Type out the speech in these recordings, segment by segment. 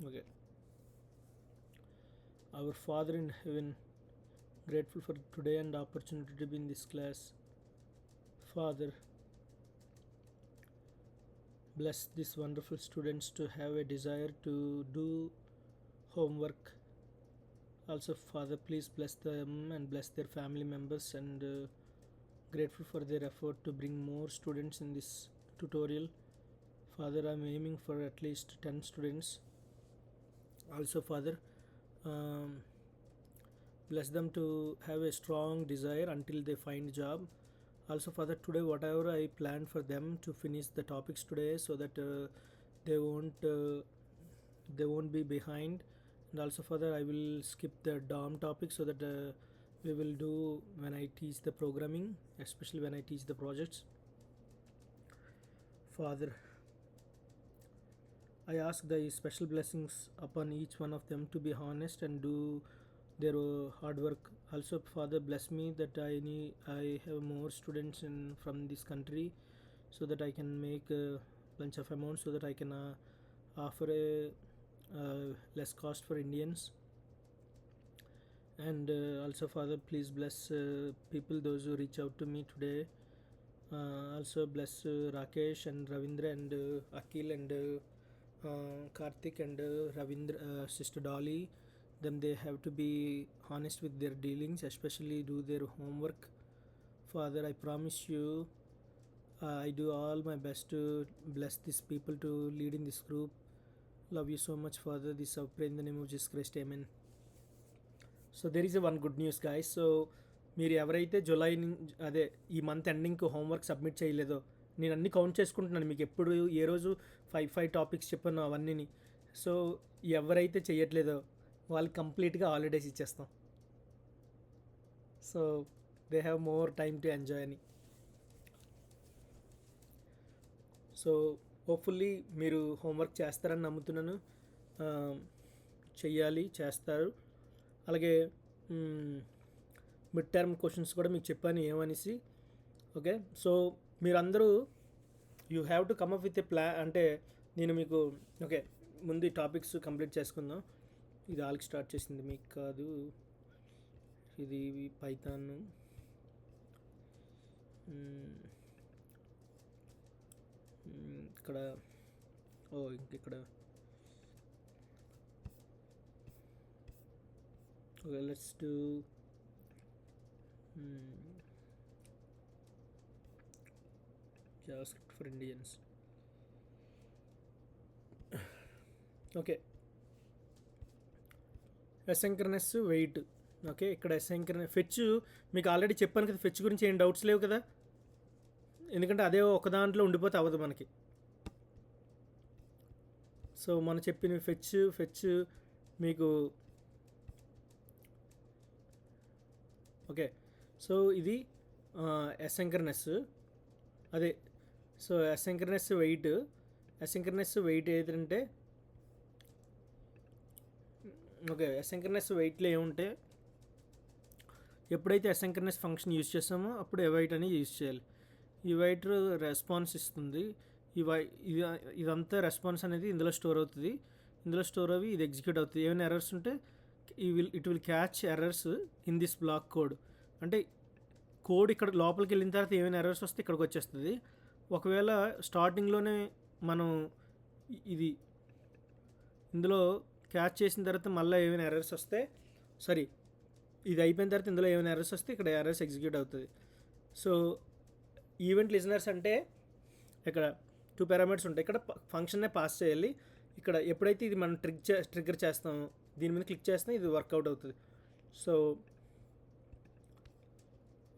Okay. Our Father in heaven, grateful for today and opportunity to be in this class. Father, bless these wonderful students to have a desire to do homework. Also, Father, please bless them and bless their family members, and grateful for their effort to bring more students in this tutorial. Father, I'm aiming for at least 10 students. Also, Father, um, bless them to have a strong desire until they find job. Also, Father, today whatever I planned for them to finish the topics today, so that they won't uh, they won't be behind. And also, Father, I will skip the DOM topic, so that we will do when I teach the programming, especially when I teach the projects. Father, I ask the special blessings upon each one of them to be honest and do their hard work. Also, Father, bless me that I have more students from this country, so that I can make a bunch of amounts, so that I can offer a less cost for Indians. And also, Father, please bless people those who reach out to me today. Also bless Rakesh and Ravindra and Akil and Karthik and Ravindra, sister Dolly. Them, they have to be honest with their dealings, especially do their homework. Father, I promise you, I do all my best to bless these people to lead in this group. Love you so much, Father. This I pray in the name of Jesus Christ. Amen. So there is one good news guys. So మీరు ఎవరైతే July అదే ఈ month ఎండింగ్కి homework submit చేయలేదో, నేను అన్ని count చేసుకుంటున్నాను మీకు ఎప్పుడు ఏ రోజు 5 టాపిక్స్ చెప్పాను అవన్నీని. సో ఎవరైతే చేయట్లేదో వాళ్ళకి కంప్లీట్గా హాలిడేస్ ఇచ్చేస్తాం. So they have more time to enjoy అని. సో హోప్ఫుల్లీ మీరు హోంవర్క్ చేస్తారని నమ్ముతున్నాను. చెయ్యాలి, చేస్తారు. అలాగే మిడ్ టర్మ్ క్వశ్చన్స్ కూడా మీకు చెప్పాను ఏమనేసి. ఓకే, సో మీరందరూ you have to come up with a plan. అంటే నేను మీకు ఓకే ముందు ఈ టాపిక్స్ కంప్లీట్ చేసుకుందాం. ఇది ఆల్కి స్టార్ట్ చేసింది మీకు కాదు, ఇది పైథాన్. ఇక్కడ ఇంకెక్కడ okay, let's do JavaScript for Indians. Okay, asynchronous wait. Okay, ఇక్కడ అసైన్క్రనస్ ఫెచ్ మీకు ఆల్రెడీ చెప్పాను కదా. ఫెచ్ గురించి ఏం డౌట్స్ లేవు కదా, ఎందుకంటే అదే ఒక దాంట్లో ఉండిపోతే అవ్వదు మనకి. సో మనం చెప్పిన ఫెచ్ మీకు ఓకే. సో ఇది అసైన్క్రనస్ అదే. సో అసైన్క్రనస్ వెయిట్ ఏదంటే ఓకే, అసైన్క్రనస్ వెయిట్లో ఏముంటే ఎప్పుడైతే అసైన్క్రనస్ ఫంక్షన్ యూజ్ చేస్తామో అప్పుడు అవైట్ అని యూజ్ చేయాలి. ఇవైట్ రెస్పాన్స్ ఇస్తుంది. ఇదంతా రెస్పాన్స్ అనేది ఇందులో స్టోర్ అవుతుంది. ఇందులో స్టోర్ అవి ఇది ఎగ్జిక్యూట్ అవుతుంది. ఏమైనా ఎర్రర్స్ ఉంటే it will catch errors in this block code. అంటే కోడ్ ఇక్కడ లోపలికి వెళ్ళిన తర్వాత ఏమైనా ఎర్రర్స్ వస్తే ఇక్కడికి వచ్చేస్తుంది. ఒకవేళ స్టార్టింగ్లోనే మనం ఇది ఇందులో క్యాచ్ చేసిన తర్వాత మళ్ళీ ఏమైనా ఎర్రర్స్ వస్తే ఇది అయిపోయిన తర్వాత ఇందులో ఏమైనా ఎర్రర్స్ వస్తే ఇక్కడ ఎర్రర్స్ ఎగ్జిక్యూట్ అవుతుంది. సో ఈవెంట్ లిజనర్స్ అంటే ఇక్కడ 2 పారామీటర్స్ ఉంటాయి. ఇక్కడ ఫంక్షన్నే పాస్ చేయాలి. ఇక్కడ ఎప్పుడైతే ఇది మనం ట్రిగ్గర్ చేస్తామో దీని మీద క్లిక్ చేస్తే ఇది వర్కౌట్ అవుతుంది. So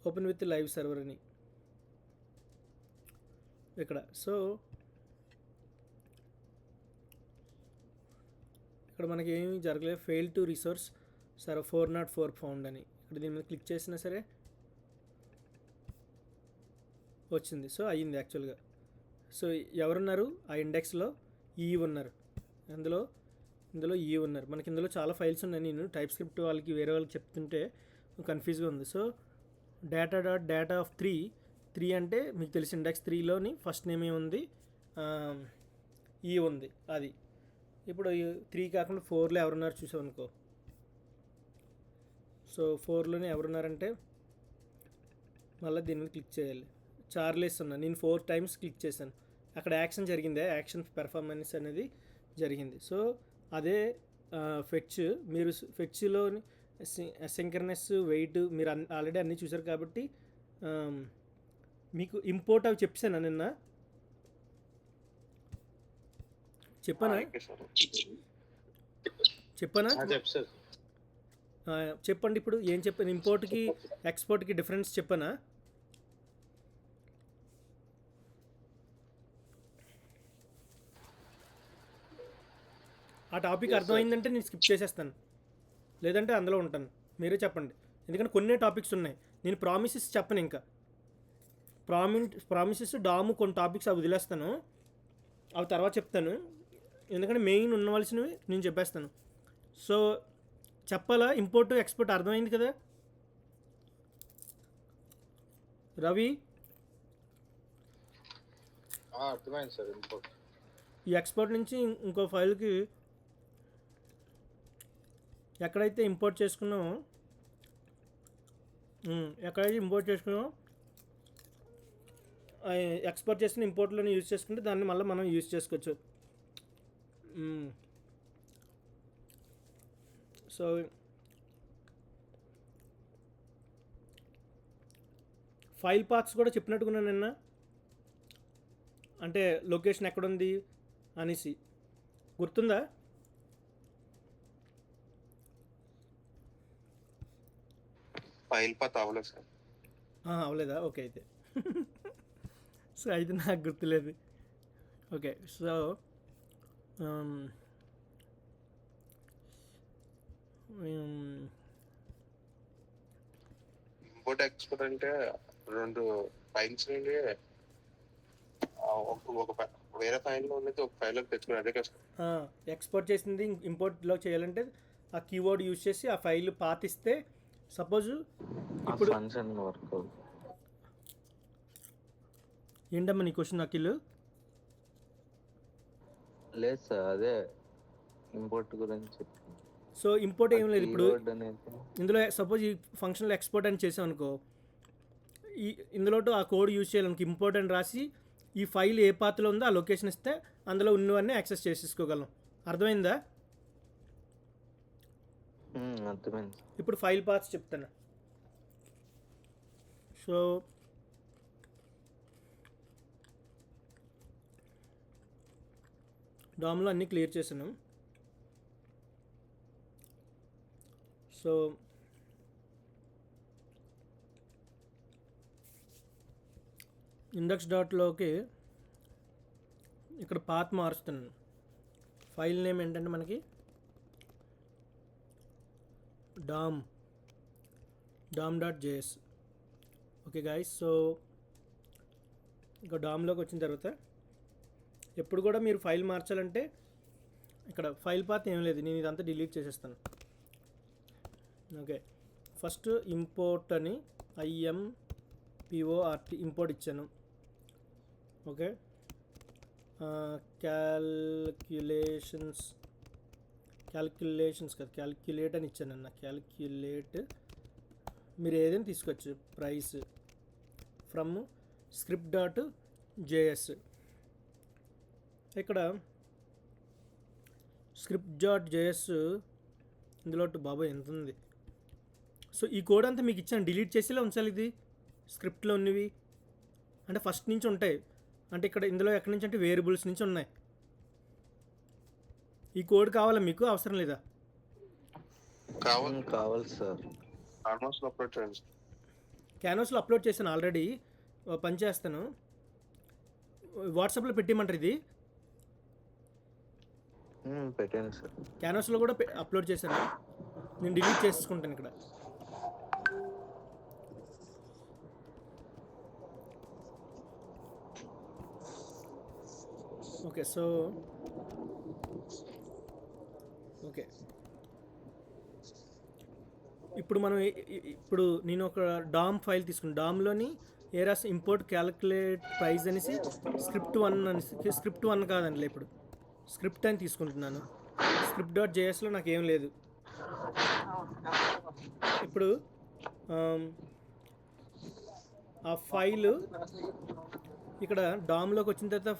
open with live server అని ఇక్కడ. సో ఇక్కడ మనకి ఏమి జరగలేదు. ఫెయిల్ టు రిసోర్స్ 404 ఫౌండ్ అని. ఇక్కడ దీని మీద క్లిక్ చేసినా సరే వచ్చింది. సో అయ్యింది యాక్చువల్గా. సో ఎవరున్నారు ఆ ఇండెక్స్లో? ఉన్నారు ఇందులో ఉన్నారు. మనకి ఇందులో చాలా ఫైల్స్ ఉన్నాయి. నేను టైప్ స్క్రిప్ట్ వేరే వాళ్ళకి చెప్తుంటే కన్ఫ్యూజ్గా ఉంది. సో డేటా ఆఫ్ 3 అంటే మీకు తెలిసి ఇండెక్స్ 3లోని ఫస్ట్ నేమ్ ఏముంది? ఉంది. అది ఇప్పుడు 3 కాకుండా 4లో ఎవరున్నారు చూసావు అనుకో. సో 4లోనే ఎవరున్నారంటే మళ్ళీ దీని మీద క్లిక్ చేయాలి. చార్లెస్ ఉన్నా, నేను 4 టైమ్స్ క్లిక్ చేశాను, అక్కడ యాక్షన్ జరిగిందే, యాక్షన్ పెర్ఫార్మెన్స్ అనేది జరిగింది. సో అదే ఫెచ్. మీరు ఫెచ్లో సింక్రనస్ వెయిట్ మీరు ఆల్రెడీ అన్నీ చూసారు కాబట్టి మీకు ఇంపోర్ట్ అవి చెప్పాను నిన్న, చెప్పానా? చెప్పండి ఇప్పుడు ఏం చెప్పాను, ఇంపోర్ట్కి ఎక్స్పోర్ట్కి డిఫరెన్స్ చెప్పానా? ఆ టాపిక్ అర్థమైందంటే నేను స్కిప్ చేసేస్తాను, లేదంటే అందులో ఉంటాను. మీరే చెప్పండి, ఎందుకంటే కొన్ని టాపిక్స్ ఉన్నాయి. నేను ప్రామిసెస్ చెప్పను, ఇంకా ప్రామిసెస్ డాము కొన్ని టాపిక్స్ అవి వదిలేస్తాను, అవి తర్వాత చెప్తాను. ఎందుకంటే మెయిన్ ఉండవలసినవి నేను చెప్పేస్తాను. సో చెప్పాలా? ఇంపోర్ట్ ఎక్స్పోర్ట్ అర్థమైంది కదా రవి? అర్థమైంది సార్. ఇంపోర్ట్, ఈ ఎక్స్పోర్ట్ నుంచి ఇంకో ఫైల్కి ఎక్కడైతే ఇంపోర్ట్ చేసుకున్నామో ఎక్స్పోర్ట్ చేసుకుని ఇంపోర్ట్లోనే యూజ్ చేసుకుంటే దాన్ని మళ్ళీ మనం యూజ్ చేసుకోవచ్చు. సో ఫైల్ పాత్స్ కూడా చెప్పినట్టుకున్నాను నిన్న, అంటే లొకేషన్ ఎక్కడుంది అనేసి, గుర్తుందా? ఫైల్ పాత్ అవ్వలేదు సార్. అవ్వలేదా? ఓకే అయితే సో అయితే నాకు గుర్తులేదు. ఓకే, సో ఇంపోర్ట్ ఎక్స్పోర్ట్ అంటే రెండు ఫైల్స్ నుండి వేరే ఫైల్లో ఉన్నది ఒక ఫైల్లోకి తెచ్చుకుని, అదే కదా ఎక్స్పోర్ట్ చేసింది ఇంపోర్ట్లో చేయాలంటే ఆ కీవర్డ్ యూజ్ చేసి ఆ ఫైల్ పాత్ ఇస్తే, సపోజ్ ఇప్పుడు ఏంటమ్మా నీ క్వశ్చన్ అఖిల్? లేదు సార్, అదే ఇంపోర్ట్ గురించి. సో ఇంపోర్ట్ ఏం లేదు ఇప్పుడు ఇందులో. సపోజ్ ఈ ఫంక్షన్లో ఎక్స్పోర్ట్ అని చేసాం అనుకో, ఇందులో ఆ కోడ్ యూజ్ చేయాలనుకో, ఇంపోర్ట్ అని రాసి ఈ ఫైల్ ఏ పాత్రలో ఉందో ఆ లొకేషన్ ఇస్తే అందులో ఉన్నవన్నీ యాక్సెస్ చేసేసుకోగలం. అర్థమైందా? అర్థమైంది. ఇప్పుడు ఫైల్ పాత్స్ చెప్తాను. సో డామ్లో అన్నీ క్లియర్ చేశాను. సో ఇండెక్స్ డాట్లోకి ఇక్కడ పాత్ మారుస్తున్నాను. ఫైల్ నేమ్ ఏంటంటే మనకి డామ్.js. ఓకే గాయస్, సో ఇక డామ్లోకి వచ్చిన తర్వాత ఎప్పుడు కూడా మీరు ఫైల్ మార్చాలంటే ఇక్కడ ఫైల్ పాత్ ఏం లేదు, నేను ఇదంతా డిలీట్ చేసేస్తాను. ఓకే, ఫస్ట్ ఇంపోర్ట్ అని IMPORT ఇంపోర్ట్ ఇచ్చాను. ఓకే, క్యాల్కులేట్ అని ఇచ్చాను అన్న. క్యాల్కులేట్ మీరు ఏదైనా తీసుకోవచ్చు. Price from script.js. ఇక్కడ script.js ఇందులో బాబా ఎంత ఉంది. సో ఈ కోడ్ అంతా మీకు ఇచ్చాను, డిలీట్ చేసేలా ఉంచాలి. ఇది స్క్రిప్ట్లో ఉన్నవి అంటే ఫస్ట్ నుంచి ఉంటాయి, అంటే ఇక్కడ ఇందులో ఎక్కడి నుంచి అంటే వేరియబుల్స్ నుంచి ఉన్నాయి. ఈ కోడ్ కావాలా మీకు? అవసరం లేదా? కావాలి సార్. క్యాన్వాస్లో అప్లోడ్ చేశాను ఆల్రెడీ, పని చేస్తాను. వాట్సాప్లో పెట్టిమంటారు ఇది. పెట్టాను సార్. క్యాన్వాస్లో కూడా అప్లోడ్ చేశాను, నేను డిలీట్ చేసుకుంటాను ఇక్కడ. ఓకే, సో ఓకే ఇప్పుడు నేను ఒక డామ్ ఫైల్ తీసుకున్నాను. డామ్లోని ఏరాస్ ఇంపోర్ట్ క్యాలిక్యులేట్ ప్రైస్ అనేసి స్క్రిప్ట్ 1 కాదండి, ఇప్పుడు స్క్రిప్ట్ అని తీసుకుంటున్నాను. స్క్రిప్ట్ డాట్ జేఎస్లో నాకు ఏం లేదు. ఇప్పుడు ఆ ఫైల్ ఇక్కడ డామ్లోకి వచ్చిన తర్వాత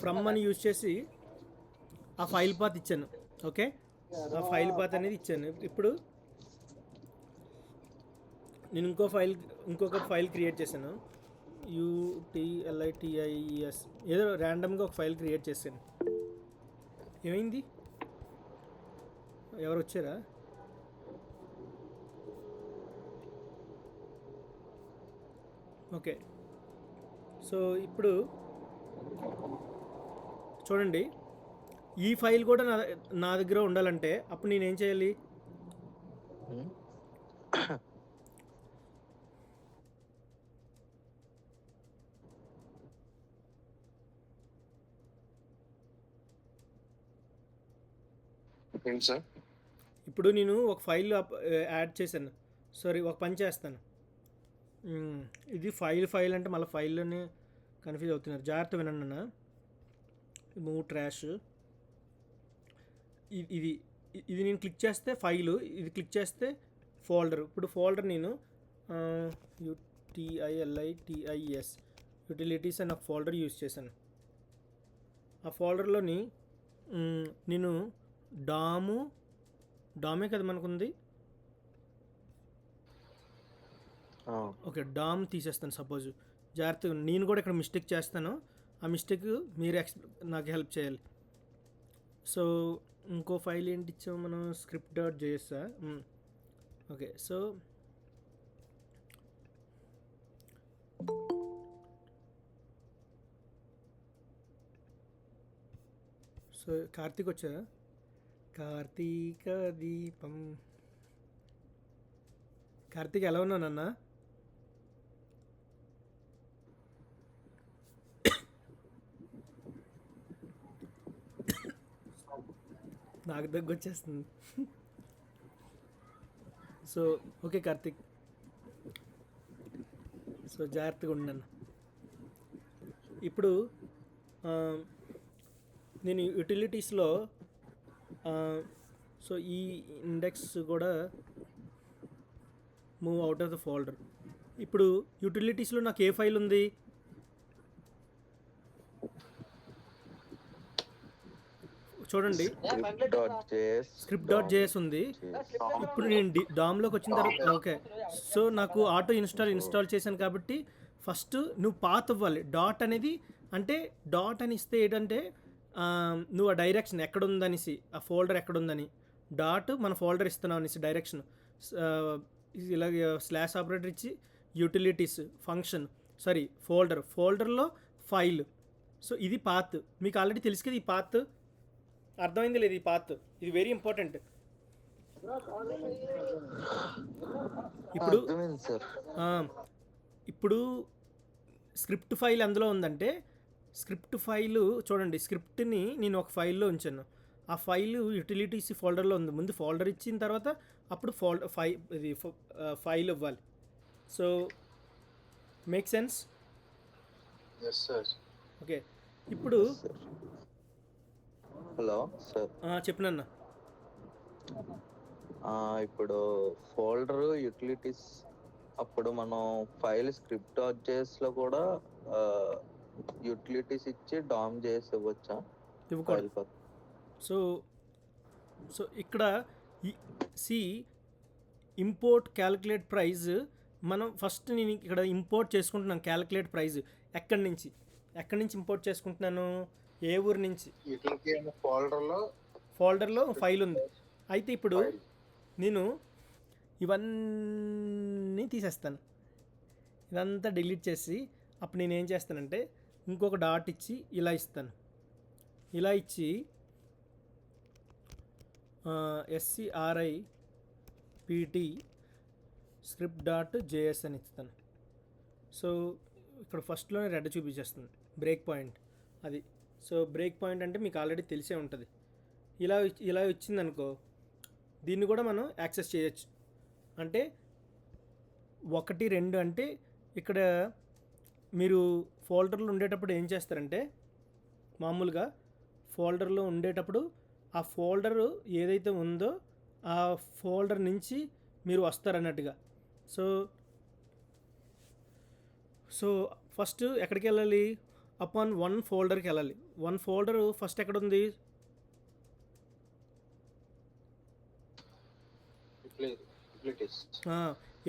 ఫ్రమ్ అని యూజ్ చేసి ఆ ఫైల్ పాత్ ఇచ్చాను. ఓకే, ఆ ఫైల్ పాత్ అనేది ఇచ్చాను. ఇప్పుడు నేను ఇంకొక ఫైల్ క్రియేట్ చేశాను. UTLITIES ఏదో ర్యాండమ్గా ఒక ఫైల్ క్రియేట్ చేశాను. ఏమైంది? ఎవరు వచ్చారా? ఓకే, సో ఇప్పుడు చూడండి, ఈ ఫైల్ కూడా నా దగ్గర ఉండాలంటే అప్పుడు నేనేం చేయాలి? ఏంటి సార్? ఇప్పుడు నేను ఒక ఫైల్ యాడ్ చేశాను. ఒక పని చేస్తాను. ఇది ఫైల్ అంటే మళ్ళీ ఫైల్లోనే కన్ఫ్యూజ్ అవుతున్నారు. జాగ్రత్త వినండి అన్న. మూవ్ ట్రాష్, ఇది ఇది నేను క్లిక్ చేస్తే ఫైలు, ఇది క్లిక్ చేస్తే ఫోల్డర్. ఇప్పుడు ఫోల్డర్ నేను UTILITIES యూటిలిటీస్ అని ఒక ఫోల్డర్ యూజ్ చేశాను. ఆ ఫోల్డర్లోని నేను డామే కదా మనకుంది. ఓకే, డామ్ తీసేస్తాను సపోజ్. జాగ్రత్తగా నేను కూడా ఇక్కడ మిస్టేక్ చేస్తాను. ఆ మిస్టేక్ మీరు నాకు హెల్ప్ చేయాలి. సో ఇంకో ఫైల్ ఏంటి ఇచ్చాము మనం? Script dot JS. Okay, so Karthik వచ్చా? కార్తీక దీపం. కార్తీక్ ఎలా ఉన్నానన్నా? నాకు దగ్గు వచ్చేస్తుంది. సో ఓకే కార్తీక్, సో జాగ్రత్తగా ఉండను. ఇప్పుడు నేను యూటిలిటీస్లో సో ఈ ఇండెక్స్ కూడా move out of the folder. ఇప్పుడు యూటిలిటీస్లో నాకు ఏ ఫైల్ ఉంది? చూడండి, స్క్రిప్ట్ డాట్ జేఎస్ ఉంది. ఇప్పుడు నేను డామ్లోకి వచ్చిన తర్వాత ఓకే, సో నాకు ఆటో ఇన్స్టాల్ చేశాను కాబట్టి ఫస్ట్ నువ్వు పాత్ ఇవ్వాలి. డాట్ అనేది అంటే డాట్ అని ఇస్తే ఏంటంటే నువ్వు ఆ డైరెక్షన్ ఎక్కడుందనేసి, ఆ ఫోల్డర్ ఎక్కడుందని, డాట్ మన ఫోల్డర్ ఇస్తున్నావు అనేసి డైరెక్షన్. ఇలాగ స్లాష్ ఆపరేటర్ ఇచ్చి యూటిలిటీస్ ఫంక్షన్ ఫోల్డర్లో ఫైల్. సో ఇది పాత్. మీకు ఆల్రెడీ తెలుసు కదా ఈ పాత్. అర్థమైంది లేదు? ఈ పాత్ ఇది వెరీ ఇంపార్టెంట్. ఇప్పుడు స్క్రిప్ట్ ఫైల్ అందులో ఉందంటే, స్క్రిప్ట్ ఫైలు చూడండి, స్క్రిప్ట్ని నేను ఒక ఫైల్లో ఉంచాను. ఆ ఫైల్ యూటిలిటీస్ ఫోల్డర్లో ఉంది. ముందు ఫోల్డర్ ఇచ్చిన తర్వాత అప్పుడు ఫైల్ ఇవ్వాలి. So make sense? ఓకే, ఇప్పుడు హలో సార్, చెప్పినన్నా. ఇప్పుడు ఫోల్డర్ యూటిలిటీస్ అప్పుడు మనం ఫైల్ స్క్రిప్ట్ డాట్ జేఎస్లో కూడా యూటిలిటీస్ ఇచ్చి డామ్ జేఎస్ ఇవ్వచ్చా? ఇవ్వకూడదు. సో ఇక్కడ ఇంపోర్ట్ క్యాలిక్యులేట్ ప్రైస్. మనం ఫస్ట్ నేను ఇక్కడ ఇంపోర్ట్ చేసుకుంటున్నాను క్యాలిక్యులేట్ ప్రైస్. ఎక్కడి నుంచి ఇంపోర్ట్ చేసుకుంటున్నాను? ఏ ఊరు నుంచి? ఫోల్డర్లో ఫైల్ ఉంది. అయితే ఇప్పుడు నేను ఇవన్నీ తీసేస్తాను, ఇదంతా డిలీట్ చేసి అప్పుడు నేను ఏం చేస్తానంటే ఇంకొక డాట్ ఇచ్చి ఇలా ఇస్తాను. ఇలా ఇచ్చి SCRIPT స్క్రిప్ట్ డాట్ జేఎస్ అని ఇస్తాను. సో ఇక్కడ ఫస్ట్లోనే రెడ్ చూపించేస్తుంది బ్రేక్ పాయింట్ అది. సో బ్రేక్ పాయింట్ అంటే మీకు ఆల్రెడీ తెలిసే ఉంటుంది. ఇలా వచ్చిందనుకో, దీన్ని కూడా మనం యాక్సెస్ చేయొచ్చు. అంటే 1, 2 అంటే ఇక్కడ మీరు ఫోల్డర్లో ఉండేటప్పుడు ఏం చేస్తారంటే, మామూలుగా ఫోల్డర్లో ఉండేటప్పుడు ఆ ఫోల్డర్ ఏదైతే ఉందో ఆ ఫోల్డర్ నుంచి మీరు వస్తారన్నట్టుగా. సో సో ఫస్ట్ ఎక్కడికి వెళ్ళాలి? అపాన్ వన్ ఫోల్డర్కి వెళ్ళాలి. వన్ ఫోల్డర్ ఫస్ట్ ఎక్కడ ఉంది? యూటిలిటీస్.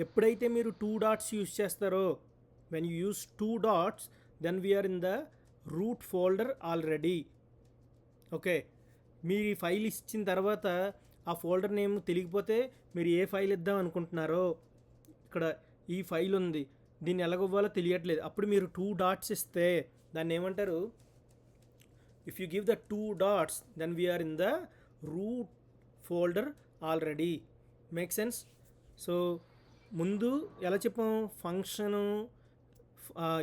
ఎప్పుడైతే మీరు 2 డాట్స్ యూస్ చేస్తారో, when you use 2 dots then we are in the root folder already. Okay, మీరు ఈ ఫైల్ ఇచ్చిన తర్వాత ఆ ఫోల్డర్ నేమ్ తెలియకపోతే మీరు ఏ ఫైల్ ఇద్దాం అనుకుంటున్నారో, ఇక్కడ ఈ ఫైల్ ఉంది, దీన్ని ఎలాగవ్వాలో తెలియట్లేదు, అప్పుడు మీరు 2 డాట్స్ ఇస్తే దాన్ని ఏమంటారు? If you give the 2 dots then we are in the root folder already. Make sense? So ముందు ఎలా చెప్పాం? ఫంక్షను,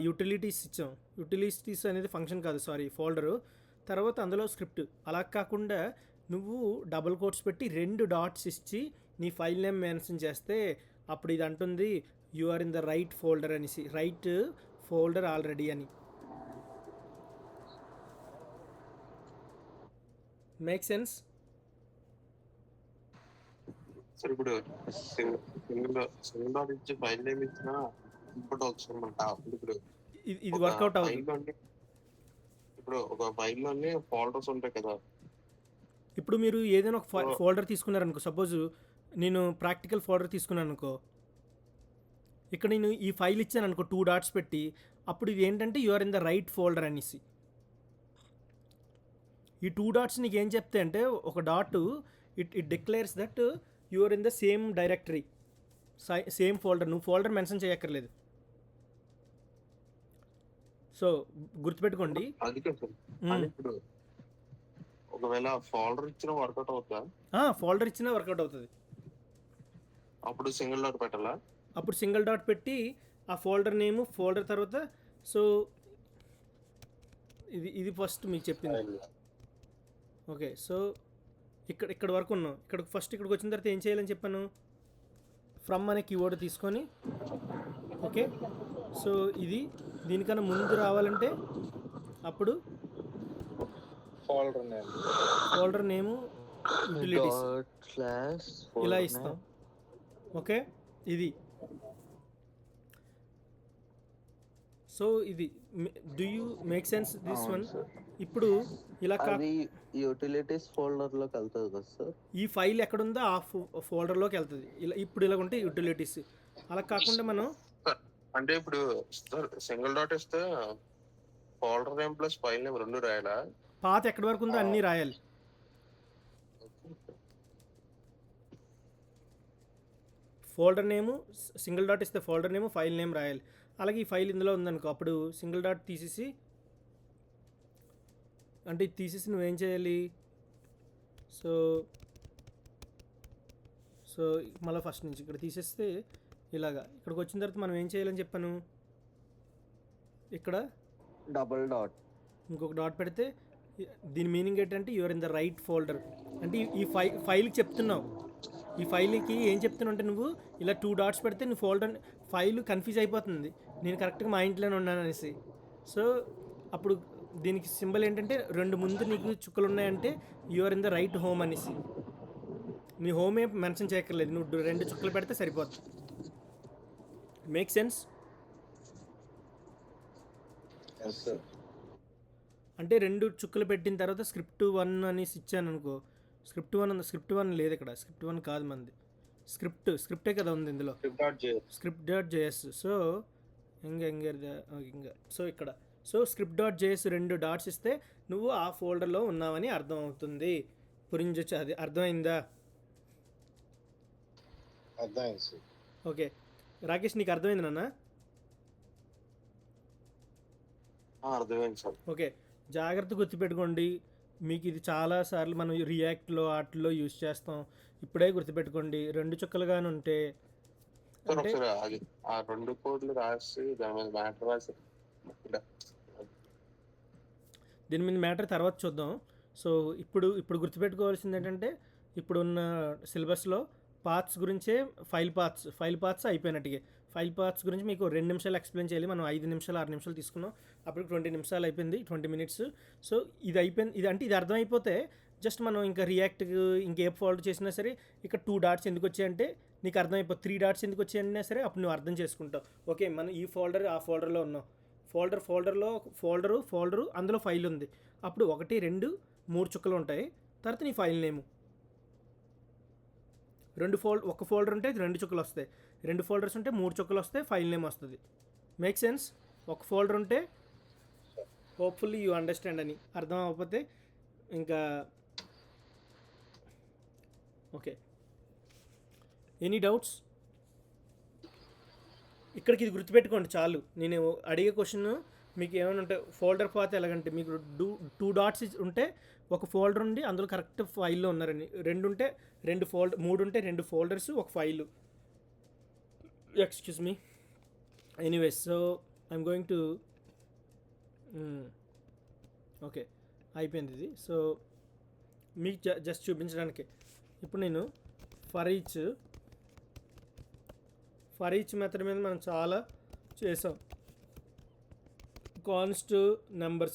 యూటిలిటీస్ ఇచ్చాం. యూటిలిటీస్ అనేది ఫంక్షన్ కాదు, సారీ, ఫోల్డరు. తర్వాత అందులో స్క్రిప్ట్. అలా కాకుండా నువ్వు డబుల్ కోట్స్ పెట్టి 2 డాట్స్ ఇచ్చి నీ ఫైల్ నేమ్ మెన్షన్ చేస్తే అప్పుడు ఇది అంటుంది you are in the right folder అనేసి, రైట్ ఫోల్డర్ ఆల్రెడీ అని. Make sense? సార్ ఇప్పుడు సింగిల్ డాట్ ఇచ్చి ఫైల్ నేమ్ ఇచ్చినా ఇన్పుట్ అవుతుంది అనమాట. ఇప్పుడు ఇది ఒక వర్కౌట్ అవుతుంది. ఫైల్లోని ఇప్పుడు ఒక ఫైల్లోని ఫోల్డర్స్ ఉంటాయి కదా. ఇప్పుడు మీరు ఏదైనా ఒక ఫోల్డర్ తీసుకున్నారనుకో, సపోజ్ నేను ప్రాక్టికల్ ఫోల్డర్ తీసుకున్నాను అనుకో, ఇక్కడ నేను ఈ ఫైల్ ఇచ్చాను అనుకో 2 డాట్స్ పెట్టి, అప్పుడు ఇది ఏంటంటే you are in the right folder అనేసి. ఈ 2 డాట్స్ నీకు ఏం చెప్తే అంటే, ఒక dot it declares that you are in the same directory, same folder. నువ్వు ఫోల్డర్ మెన్షన్ చేయక్కర్లేదు. సో గుర్తుపెట్టుకోండి. అందుకే సార్, కానీ ఇప్పుడు ఒకవేళ ఫోల్డర్ ఇచ్చిన వర్కౌట్ అవుతుందా? ఫోల్డర్ ఇచ్చినా వర్కౌట్ అవుతుంది. అప్పుడు సింగిల్ డాట్ పెట్టాలా? అప్పుడు సింగిల్ డాట్ పెట్టి ఆ ఫోల్డర్ నేము, ఫోల్డర్ తర్వాత, సో ఇది ఫస్ట్ మీకు చెప్పింది. ఓకే, సో ఇక్కడ వరకు ఉన్నాం. ఇక్కడికి వచ్చిన తర్వాత ఏం చేయాలని చెప్పాను? ఫ్రమ్ అనే కీవర్డ్ తీసుకొని, ఓకే, సో దీనికన్నా ముందు రావాలంటే అప్పుడు ఫోల్డర్ నేము యూటిలిటీస్ ఇలా ఇస్తాం. ఓకే, ఇది. సో ఇది do you make sense this one? ఇప్పుడు ఇలా యూటిలిటీస్ ఫోల్డర్ లోకి వెళ్తుంది కదా సార్. ఈ ఫైల్ ఎక్కడుందో ఆ ఫోల్డర్లోకి వెళ్తుంది. ఇప్పుడు ఇలా ఉంటే యూటిలిటీస్. అలా కాకుండా మనం అంటే ఇప్పుడు సింగిల్ డాట్ ఇస్తే folder name plus file name 2 రాయాలా? పాత ఎక్కడి వరకు ఉందో అన్నీ రాయాలి. ఫోల్డర్ నేము, సింగిల్ డాట్ ఇస్తే ఫోల్డర్ నేము, ఫైల్ నేమ్ రాయాలి. అలాగే ఈ ఫైల్ ఇందులో ఉందనుకో, అప్పుడు సింగిల్ డాట్ తీసేసి, అంటే ఇది తీసేసి నువ్వేం చేయాలి? సో మళ్ళీ ఫస్ట్ నుంచి ఇక్కడ తీసేస్తే ఇలాగా ఇక్కడికి వచ్చిన తర్వాత మనం ఏం చేయాలని చెప్పాను? ఇక్కడ డబుల్ డాట్ ఇంకొక డాట్ పెడితే దీని మీనింగ్ ఏంటంటే you are in the right folder. అంటే ఈ ఫైల్కి చెప్తున్నావు. ఈ ఫైల్కి ఏం చెప్తున్నావు అంటే, నువ్వు ఇలా 2 డాట్స్ పెడితే నువ్వు ఫైల్ కన్ఫ్యూజ్ అయిపోతుంది, నేను కరెక్ట్గా మా ఇంట్లోనే ఉన్నాను అనేసి. సో అప్పుడు దీనికి సింబల్ ఏంటంటే, 2 ముందు నీకు చుక్కలు ఉన్నాయంటే you are in the right home అనేసి. నీ హోమ్ ఏం మెన్షన్ చేయక్కర్లేదు, నువ్వు 2 చుక్కలు పెడితే సరిపోతుంది. Make sense? అంటే 2 చుక్కలు పెట్టిన తర్వాత స్క్రిప్ట్ 1 అనేసి ఇచ్చాను అనుకో, స్క్రిప్ట్ 1 లేదు ఇక్కడ, స్క్రిప్ట్ 1 కాదు మంది, స్క్రిప్టే కదా ఉంది ఇందులో, script dot JS. So so ఇక్కడ స్క్రిప్ట్ డాట్ జేఎస్ 2 డాట్స్ ఇస్తే నువ్వు ఆ ఫోల్డర్లో ఉన్నావని అర్థం అవుతుంది. పురించొచ్చు, అది అర్థమైందా? అర్థమైంది. ఓకే రాకేష్, నీకు అర్థమైంది నాన్న? అర్థమైంది సార్. ఓకే, జాగ్రత్త గుర్తుపెట్టుకోండి. మీకు ఇది చాలాసార్లు మనం రియాక్ట్లో వాటిల్లో యూజ్ చేస్తాం. ఇప్పుడే గుర్తుపెట్టుకోండి. 2 చుక్కలుగానే ఉంటే అంటే ఆ 2 కోడ్లు రాసి దాని మీద మ్యాటర్ రాసి, దీని మీద మ్యాటర్ తర్వాత చూద్దాం. సో ఇప్పుడు గుర్తుపెట్టుకోవాల్సింది ఏంటంటే, ఇప్పుడున్న సిలబస్లో పాత్స్ గురించే, ఫైల్ పాత్స్ అయిపోయినట్టుగా. ఫైల్ పాత్స్ గురించి మీకు 2 నిమిషాలు ఎక్స్ప్లెయిన్ చేయాలి. మనం 5 నిమిషాలు 6 నిమిషాలు తీసుకున్నాం, అప్పుడు 20 నిమిషాలు అయిపోయింది, 20 మినిట్స్. సో ఇది అయిపోయింది. ఇది అర్థమైపోతే జస్ట్ మనం ఇంకా రియాక్ట్ ఇంకే ఫోల్డర్ చేసినా సరే ఇక్కడ 2 డాట్స్ ఎందుకు వచ్చాయంటే నీకు అర్థమైపోతుంది. 3 డాట్స్ ఎందుకు వచ్చాయన్నా సరే అప్పుడు నువ్వు అర్థం చేసుకుంటావు. ఓకే మనం ఈ ఫోల్డర్ ఆ ఫోల్డర్లో ఉన్నాం. ఫోల్డరు అందులో ఫైల్ ఉంది. అప్పుడు 1 2 3 చుక్కలు ఉంటాయి. తర్వాత నీ ఫైల్ నేము. ఒక ఫోల్డర్ ఉంటే 2 చుక్కలు వస్తాయి. 2 ఫోల్డర్స్ ఉంటే 3 చుక్కలు వస్తాయి. ఫైల్ నేమ్ వస్తుంది. Make sense? ఒక ఫోల్డర్ ఉంటే హోప్ఫుల్లీ యూ అండర్స్టాండ్ అని. అర్థం అవ్వకపోతే ఇంకా ఓకే. Any doubts? ఇక్కడికి ఇది గుర్తుపెట్టుకోండి చాలు. నేను అడిగే క్వశ్చన్ మీకు ఏమైనా ఉంటే ఫోల్డర్ పాత్ ఎలాగంటే మీకు 2 డాట్స్ ఉంటే ఒక ఫోల్డర్ ఉండి అందులో కరెక్ట్ ఫైల్లో ఉన్నారని, 2 ఉంటే 3 ఉంటే 2 ఫోల్డర్స్ ఒక file. Excuse me. Anyways, so I'm going to okay అయిపోయింది ఇది. సో మీకు జస్ట్ చూపించడానికి ఇప్పుడు నేను ఫర్ ఈచ్ మెథడ్ మీద మనం చాలా చేసాం. Const number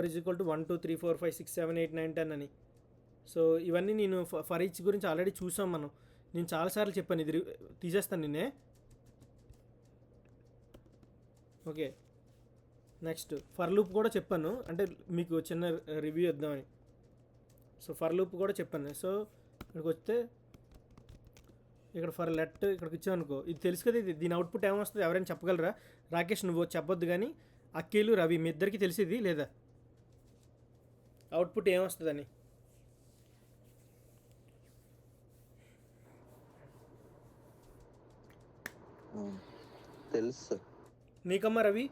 is equal to 1 2 3 4 5 6 7 8 9 10 అని. సో ఇవన్నీ నేను ఫర్ ఈచ్ గురించి ఆల్రెడీ చూసాం మనం. నేను చాలాసార్లు చెప్పాను. ఇది తీసేస్తాను నేనే. ఓకే, నెక్స్ట్ ఫర్ లూప్ కూడా చెప్పాను, అంటే మీకు చిన్న రివ్యూ ఇద్దామని. సో ఫర్ లూప్ కూడా చెప్పాను. సో ఇక్కడికి వస్తే ఇక్కడ ఫర్ లెట్ ఇక్కడికి ఇచ్చామనుకో, ఇది తెలుసు కదా. దీని అవుట్పుట్ ఏమొస్తుంది ఎవరైనా చెప్పగలరా? రాకేష్ నువ్వు చెప్పొద్దు కానీ అఖిల్ రవి మీ ఇద్దరికి తెలిసేది లేదా అవుట్పుట్ ఏమొస్తుందని? తెలుసు. నీకమ్మా రవి?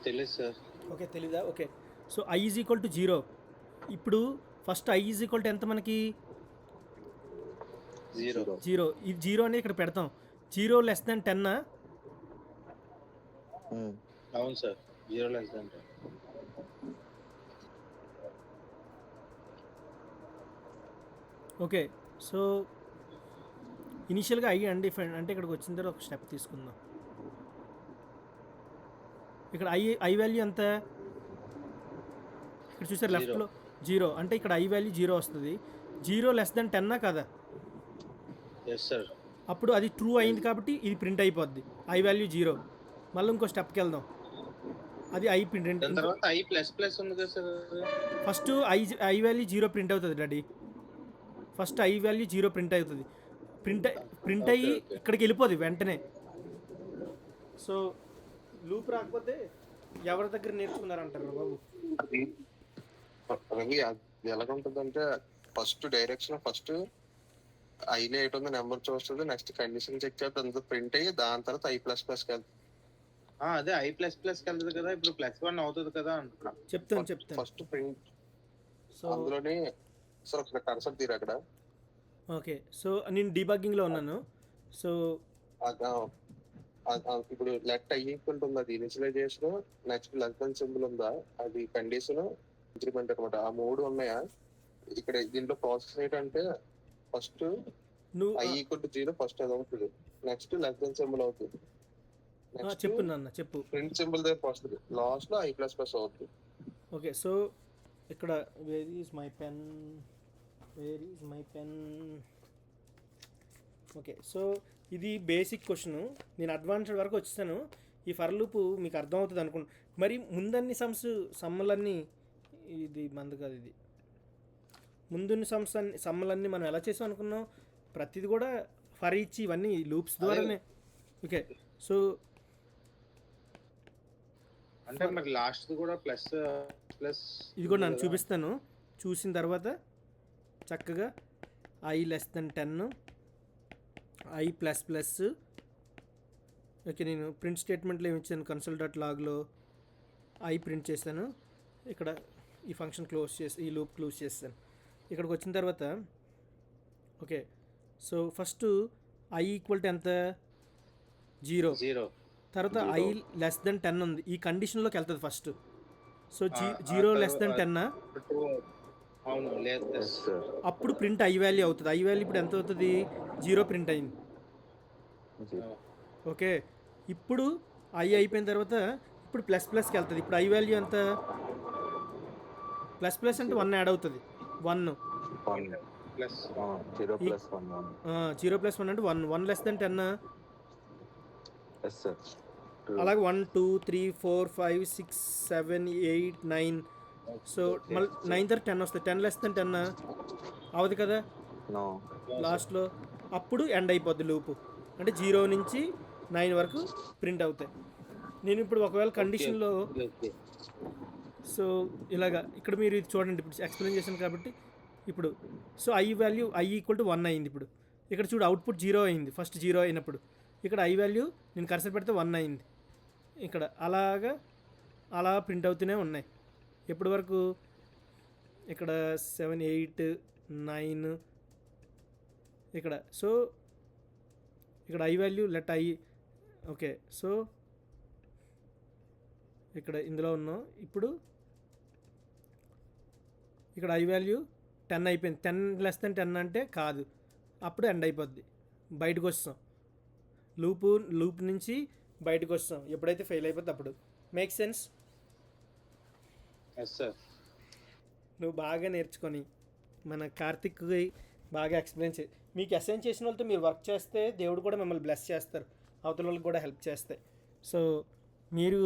తెలుసు సార్. ఓకే తెలీదా? Okay, so i is equal to 0. ఇప్పుడు first i is equal to ఎంత మనకి? 0. ఈ 0 అనేది ఇక్కడ పెడతాం. 0 లెస్ దాన్ 10. అవును sir, 0 less than 10. Okay, so ఇనిషియల్గా i అన్డిఫైన్డ్ అంటే ఇక్కడికి వచ్చిన తర్వాత ఒక స్టెప్ తీసుకుందాం. ఇక్కడ i వాల్యూ ఎంత? ఇక్కడ చూసారు లెఫ్ట్లో 0 అంటే ఇక్కడ i వాల్యూ 0 వస్తుంది. 0 లెస్ దాన్ 10 కదా? Yes sir. అప్పుడు అది ట్రూ అయింది కాబట్టి ఇది ప్రింట్ అయిపోద్ది. i value 0. మళ్ళీ ఇంకో స్టెప్కి వెళ్దాం. అది i ప్రింట్. తర్వాత i ప్లస్ ప్లస్ ఉంది కదా sir. First i value 0 print అవుతుంది daddy. First i value 0 print అవుతుంది. ప్రింట్ అయ్యి ఇక్కడికి వెళ్ళిపోదు వెంటనే. సో లూప్ రాకపోతే ఎవరి దగ్గర నేర్చుకున్నారంటారు బాబు? అది ఎలాగుంటుందంటే ఫస్ట్ డైరెక్షన్ ఫస్ట్ ఐలో ఎయిట్ ఉంది నెంబర్ చూస్తుంది. నెక్స్ట్ కండిషన్ చెక్ చేస్తుంది, ప్రింట్ అయ్యి దాని తర్వాత i ప్లస్ ప్లస్ కి వెళ్తుంది. అదే i ప్లస్ ప్లస్ కి వెళ్తుంది కదా. ఇప్పుడు +1 అవుతుంది కదా అంటున్నా. చెప్తాను. First print. సో అందులోనే సార్ ఒకసారి కర్సర్ తీరు అక్కడ. ఓకే, సో నేను డీబగ్గింగ్లో ఉన్నాను. సో ఇప్పుడు లెట్ i ఈక్వల్ ఉంది, అది initialization. Next less than symbol ఉందా, అది కండిషన్, ఇంక్రిమెంట్ అనమాట. ఆ 3 ఉన్నాయా ఇక్కడ. దీంట్లో ప్రాసెస్ ఏంటంటే first i equal to 0 first అది అవుతుంది. నెక్స్ట్ లెస్ దెన్ సింబల్ అవుతుంది. చెప్పు నాన్న చెప్పు. ప్రింట్ సింబల్ దగ్గర వస్తుంది. లాస్ట్ లో i ప్లస్ ప్లస్ అవుతుంది. ఓకే, సో ఇక్కడ wear is my pen. Okay, so ఇది బేసిక్ క్వశ్చన్. నేను అడ్వాన్స్డ్ వరకు వచ్చేసాను. ఈ ఫర్ లూప్ మీకు అర్థమవుతుంది అనుకుంటా. మరి ముందన్ని సమ్మలన్నీ ఇది మంది కాదు. ఇది ముందున్న సమ్మలన్నీ మనం ఎలా చేసాం అనుకున్నాం? ప్రతిది కూడా ఫర్ ఈచ్ ఇవన్నీ లూప్స్ ద్వారానే. ఓకే, సో అంటే మరి లాస్ట్ కూడా ప్లస్ ప్లస్ ఇది కూడా నేను చూపిస్తాను. చూసిన తర్వాత చక్కగా i less than 10, i plus plus. Okay, నేను ప్రింట్ స్టేట్మెంట్లో ఏమి ఇచ్చాను? console.logలో i ప్రింట్ చేశాను. ఇక్కడ ఈ ఫంక్షన్ ఈ లూప్ క్లోజ్ చేస్తాను. ఇక్కడికి వచ్చిన తర్వాత okay, so first i equal to ఎంత? 0. తర్వాత i లెస్ దెన్ 10 ఉంది. ఈ కండిషన్లోకి వెళ్తుంది ఫస్ట్. So 0 less than 10. అప్పుడు ప్రింట్ i వాల్యూ అవుతుంది. i వాల్యూ ఇప్పుడు ఎంత అవుతుంది? 0 ప్రింట్ అయింది. ఓకే, ఇప్పుడు ఐ అయిపోయిన తర్వాత ఇప్పుడు ప్లస్ ప్లస్కి వెళ్తుంది. ఇప్పుడు ఐ వాల్యూ ఎంత? ప్లస్ ప్లస్ అంటే 1 యాడ్ అవుతుంది. 1 ప్లస్ 0 ప్లస్ 1 0 ప్లస్ 1 అంటే 1. 1 లెస్ దెన్ 10. Yes sir. అలాగే 1 2 3 4 5 6 7 8 9. సో మళ్ళీ 9 తర్వాత 10 వస్తుంది. 10 లెస్ దెన్ 10 అవదు కదా నో. లాస్ట్లో. అప్పుడు ఎండ్ అయిపోద్ది లూపు. అంటే 0 నుంచి 9 వరకు ప్రింట్ అవుతాయి. నేను ఇప్పుడు ఒకవేళ కండిషన్లో సో ఇలాగా ఇక్కడ మీరు ఇది చూడండి, ఇప్పుడు ఎక్స్ప్లెయిన్ చేశాను కాబట్టి ఇప్పుడు so I value I equal to 1 అయింది. ఇప్పుడు ఇక్కడ చూడు అవుట్పుట్ 0 అయింది. ఫస్ట్ 0 అయినప్పుడు ఇక్కడ ఐ వాల్యూ నేను కర్సర్ పెడితే 1 అయింది. ఇక్కడ అలాగా అలా ప్రింట్ అవుతూనే ఉన్నాయి. ఎప్పటి వరకు? ఇక్కడ 7 8 9 ఇక్కడ. సో ఇక్కడ I value let I. Okay, so ఇక్కడ ఇందులో ఉన్నాం. ఇప్పుడు ఇక్కడ ఐ వాల్యూ 10 అయిపోయింది. 10 లెస్ దెన్ 10 అంటే కాదు, అప్పుడు ఎండ్ అయిపోద్ది. బయటకు వస్తాం, లూప్ నుంచి బయటకు వస్తాం ఎప్పుడైతే ఫెయిల్ అయిపోద్ది అప్పుడు. Make sense? Yes sir. నువ్వు బాగా నేర్చుకొని మన కార్తిక్కి బాగా ఎక్స్ప్లెయిన్ చేయి. మీకు అసైన్ చేసిన వాళ్ళతో మీరు వర్క్ చేస్తే దేవుడు కూడా మిమ్మల్ని బ్లెస్ చేస్తారు, అవతల వాళ్ళకి కూడా హెల్ప్ చేస్తాయి. సో మీరు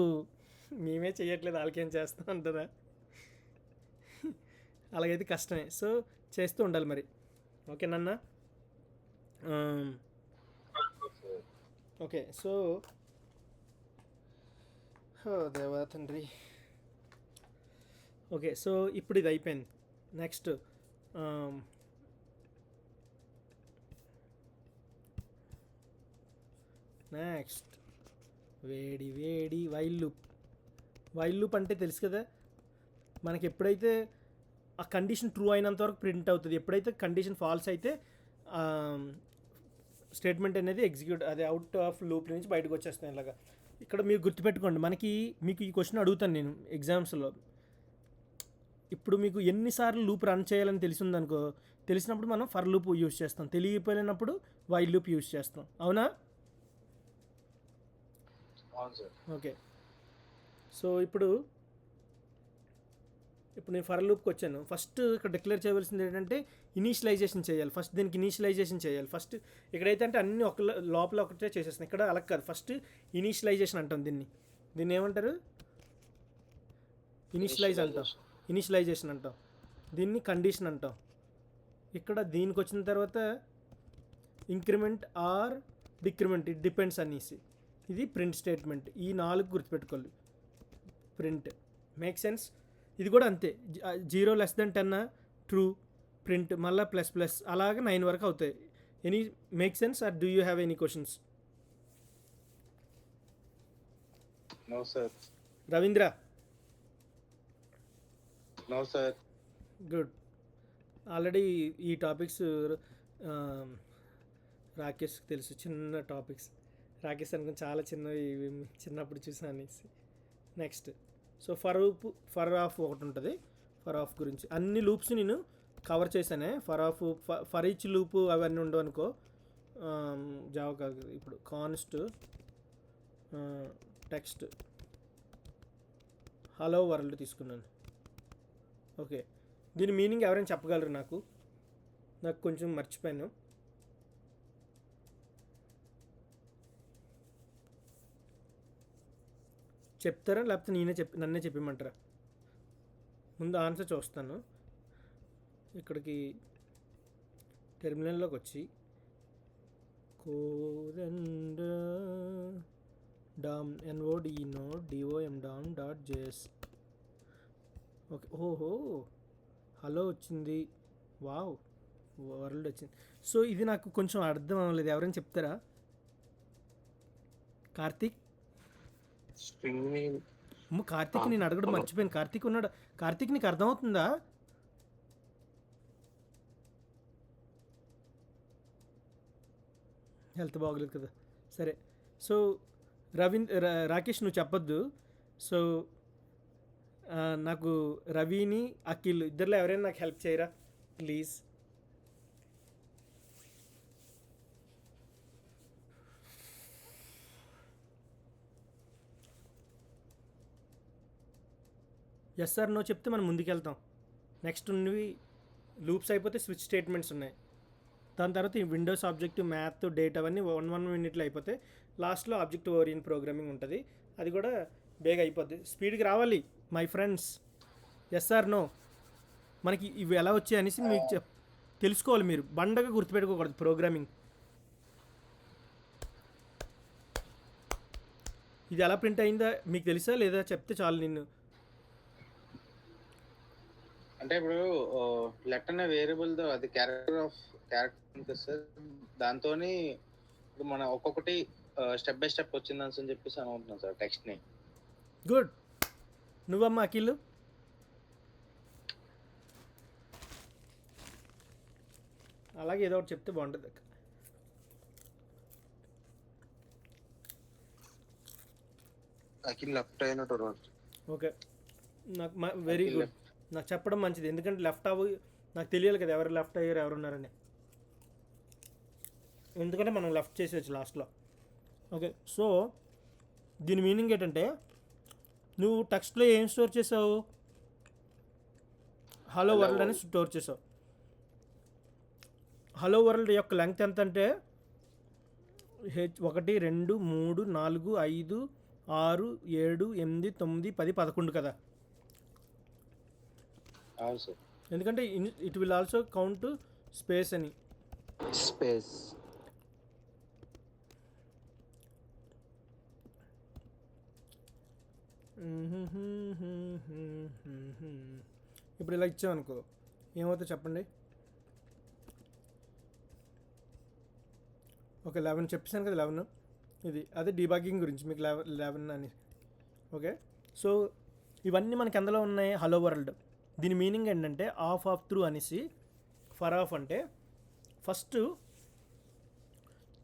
మేమే చేయట్లేదు వాళ్ళకేం చేస్తాం అంటారా? అలాగైతే కష్టమే. సో చేస్తూ ఉండాలి మరి. ఓకే నాన్న. ఓకే, సో దేవా తండ్రి. ఓకే, సో ఇప్పుడు ఇది అయిపోయింది. నెక్స్ట్ వేడి వేడి వైల్ లూప్. వైల్ లూప్ అంటే తెలుసు కదా మనకి. ఎప్పుడైతే ఆ కండిషన్ ట్రూ అయినంత వరకు ప్రింట్ అవుతుంది, ఎప్పుడైతే కండిషన్ ఫాల్స్ అయితే స్టేట్మెంట్ అనేది ఎగ్జిక్యూట్, అది అవుట్ ఆఫ్ లూప్ నుంచి బయటకు వచ్చేస్తాయి. ఇలాగా ఇక్కడ మీరు గుర్తుపెట్టుకోండి, మీకు ఈ క్వశ్చన్ అడుగుతాను నేను ఎగ్జామ్స్లో. ఇప్పుడు మీకు ఎన్నిసార్లు లూప్ రన్ చేయాలని తెలిసిందనుకో, తెలిసినప్పుడు మనం ఫర్ లూప్ యూజ్ చేస్తాం, తెలియపోయినప్పుడు వైల్ లూప్ యూజ్ చేస్తాం. అవునా? ఓకే, సో ఇప్పుడు నేను ఫర్ లూప్కి వచ్చాను. ఫస్ట్ ఇక్కడ డిక్లేర్ చేయవలసింది ఏంటంటే ఇనీషియలైజేషన్ చేయాలి. ఫస్ట్ దీనికి ఇనీషియలైజేషన్ చేయాలి. ఫస్ట్ ఇక్కడైతే అంటే అన్ని లోపల ఒకటే చేసేస్తున్నాయి. ఇక్కడ అలా కాదు, ఫస్ట్ ఇనీషియలైజేషన్ అంటాం. దీన్ని ఏమంటారు? ఇనీషియలైజేషన్ అంటాం. దీన్ని కండిషన్ అంటాం. ఇక్కడ దీనికి వచ్చిన తర్వాత increment or decrement, it depends అనేసి. ఇది ప్రింట్ స్టేట్మెంట్. ఈ 4 గుర్తుపెట్టుకోవాలి. ప్రింట్. Make sense? ఇది కూడా అంతే. 0 లెస్ దెన్ 10 ట్రూ, ప్రింట్, మళ్ళీ ప్లస్ ప్లస్, అలాగే 9 వరకు అవుతాయి. Any make sense or do you have any questions? No sir. Ravindra? No sir. Good. Already ఈ టాపిక్స్ రాకేష్కి తెలుసు, చిన్న టాపిక్స్. రాకేష్ అనుకుని చాలా చిన్నవి, చిన్నప్పుడు చూసాను అనేసి. నెక్స్ట్ సో ఫర్ ఆఫ్ ఒకటి ఉంటుంది. ఫర్ ఆఫ్ గురించి అన్ని లూప్స్ నేను కవర్ చేశానే. ఫర్ ఈచ్ లూప్ అవన్నీ ఉండవు అనుకో. జావా కాదు, ఇప్పుడు కాన్స్ట్ టెక్స్ట్ హలో వరల్డ్ తీసుకున్నాను. ఓకే, దీని మీనింగ్ ఎవరైనా చెప్పగలరు? నాకు కొంచెం మర్చిపోయాను. చెప్తారా లేకపోతే నన్నే చెప్పమంటారా? ముందు ఆన్సర్ చూస్తాను. ఇక్కడికి టెర్మినల్లోకి వచ్చి కోదండ dom NODENODOM dom .js. Okay, ఓహో హలో వచ్చింది. వావ్, వరల్డ్ వచ్చింది. సో ఇది నాకు కొంచెం అర్థం అవ్వలేదు, ఎవరైనా చెప్తారా? కార్తీక్? కార్తీక్ నేను అడగడం మర్చిపోయాను. కార్తీక్ ఉన్నాడు. కార్తీక్ నీకు అర్థమవుతుందా? హెల్త్ బాగోలేదు కదా, సరే. సో రాకేష్ నువ్వు చెప్పొద్దు. సో నాకు రవిని అఖిల్ ఇద్దరిలో ఎవరైనా నాకు హెల్ప్ చేయరా ప్లీజ్? ఎస్ ఆర్ నో చెప్తే మనం ముందుకెళ్తాం. నెక్స్ట్ ఉన్నవి లూప్స్ అయిపోతే స్విచ్ స్టేట్మెంట్స్ ఉన్నాయి. దాని తర్వాత ఈ విండోస్ ఆబ్జెక్టివ్, మ్యాథ్, డేట్ అవన్నీ 1 మినిట్లో అయిపోతే లాస్ట్లో ఆబ్జెక్ట్ ఓరియెంట్ ప్రోగ్రామింగ్ ఉంటుంది. అది కూడా బేగా అయిపోద్ది. స్పీడ్కి రావాలి my friends. Yes or no మనకి ఇవి ఎలా వచ్చాయి అనేసి మీకు తెలుసుకోవాలి. మీరు బండగా గుర్తుపెట్టుకోకూడదు ప్రోగ్రామింగ్. ఇది ఎలా ప్రింట్ అయిందా మీకు తెలుసా లేదా చెప్తే చాలు. నిన్ను అంటే ఇప్పుడు లెట్ అనే వేరియబుల్ తో అది క్యారెక్టర్ ఉంటుంది సార్. దాంతో ఇప్పుడు మనం ఒక్కొక్కటి స్టెప్ బై స్టెప్ వచ్చిందని చెప్పేసి అనుకుంటున్నాం సార్ టెక్స్ట్ ని. గుడ్. నువ్వమ్మా అఖిల్? అలాగే ఏదో ఒకటి చెప్తే బాగుంటుంది. అఖిల్ లెఫ్ట్ అయినట్టు. ఓకే, నాకు వెరీ గుడ్. నాకు చెప్పడం మంచిది, ఎందుకంటే లెఫ్ట్ నాకు తెలియాలి కదా ఎవరు లెఫ్ట్ అయ్యారు ఎవరు ఉన్నారని. ఎందుకంటే మనం లెఫ్ట్ చేసేయచ్చు లాస్ట్లో. ఓకే, సో దీని మీనింగ్ ఏంటంటే నువ్వు టెక్స్ట్లో ఏం స్టోర్ చేసావు? హలో వరల్డ్ అని స్టోర్ చేసావు. హలో వరల్డ్ యొక్క లెంగ్త్ ఎంత అంటే 1 2 3 4 5 6 7 8 9 10 11 కదా. అవును సార్. ఎందుకంటే it will also count space అని. స్పేస్. ఇప్పుడు ఇలా ఇచ్చామనుకో ఏమవుతుందో చెప్పండి. ఓకే, 11 చెప్పేసాను కదా. 11 ఇది అదే డీబాగింగ్ గురించి మీకు 11 అని. ఓకే, సో ఇవన్నీ మనకి అందులో ఉన్నాయి హలో వరల్డ్. దీని మీనింగ్ ఏంటంటే ఆఫ్ త్రూ అనేసి. ఫర్ ఆఫ్ అంటే ఫస్ట్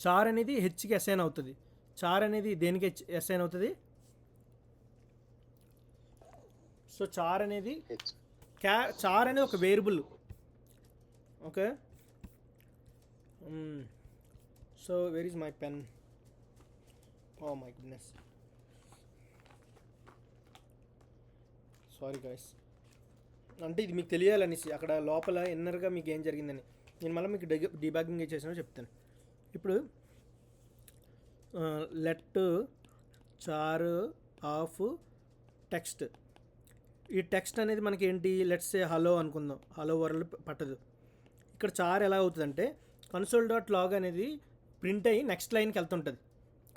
చార్ అనేది హెచ్కి అసైన్ అవుతుంది. చార్ అనేది దేనికి అసైన్ అవుతుంది? సో చార్ అనేది చార్ అనేది ఒక variable. Okay, so where is my pen? Oh my goodness, sorry guys. అంటే ఇది మీకు తెలియాలనేసి అక్కడ లోపల ఇన్నర్గా మీకు ఏం జరిగిందని. నేను మళ్ళీ మీకు డీబాగింగ్ చేసానో చెప్తాను. ఇప్పుడు లెట్ చార్ ఆఫ్ టెక్స్ట్. ఈ టెక్స్ట్ అనేది మనకి ఏంటి? లెట్స్ సే హలో అనుకుందాం. హలో వరల్డ్ పట్టదు. ఇక్కడ చార్ ఎలా అవుతుందంటే console.log అనేది ప్రింట్ అయ్యి నెక్స్ట్ లైన్కి వెళ్తుంటుంది.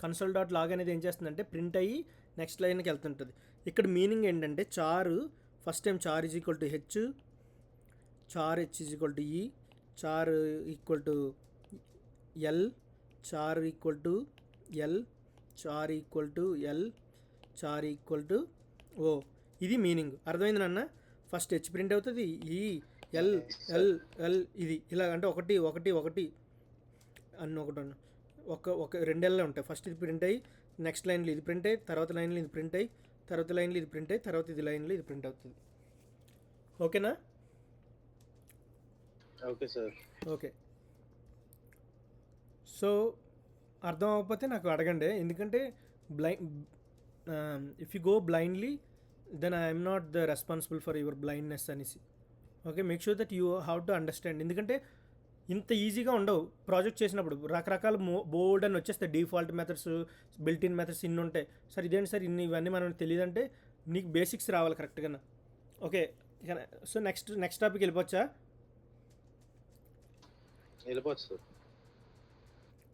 console.log అనేది ఏం చేస్తుందంటే ప్రింట్ అయ్యి నెక్స్ట్ లైన్కి వెళ్తుంటుంది. ఇక్కడ మీనింగ్ ఏంటంటే char first time char is equal to H, char H is equal to E, char equal to L, char equal to L, char equal to L, char equal to O. ఇది meaning. అర్థమైంది నాన్న? First H print అవుతుంది, ఈ L L L ఇది ఇలా అంటే 1 1 1 అన్న ఒక 2 ఎల్ ఉంటాయి. ఫస్ట్ ఇది ప్రింట్ అయ్యి నెక్స్ట్ లైన్లో ఇది ప్రింట్ అయ్యి, తర్వాత లైన్లో ఇది ప్రింట్ అయ్యి, తర్వాత లైన్లో ఇది ప్రింట్ అయ్యి, తర్వాత ఇది లైన్లో ఇది ప్రింట్ అవుతుంది. ఓకేనా? Okay sir. ఓకే, సో అర్థం అవ్వకపోతే నాకు అడగండి. ఎందుకంటే if you go blindly then I'm not the responsible for your blindness అనేసి. Okay, make sure that you have to understand. ఎందుకంటే ఇంత ఈజీగా ఉండవు ప్రాజెక్ట్ చేసినప్పుడు. రకరకాల బోర్డ్ అని వచ్చేస్తాయి. Default methods, built in methods ఇన్ని ఉంటాయి. సార్ ఇదేంటి సార్ ఇవన్నీ మనం తెలియదంటే నీకు బేసిక్స్ రావాలి కరెక్ట్గా. ఓకే, సో నెక్స్ట్ టాపిక్ వెళ్ళిపోవచ్చా? వెళ్ళిపోవచ్చు సార్.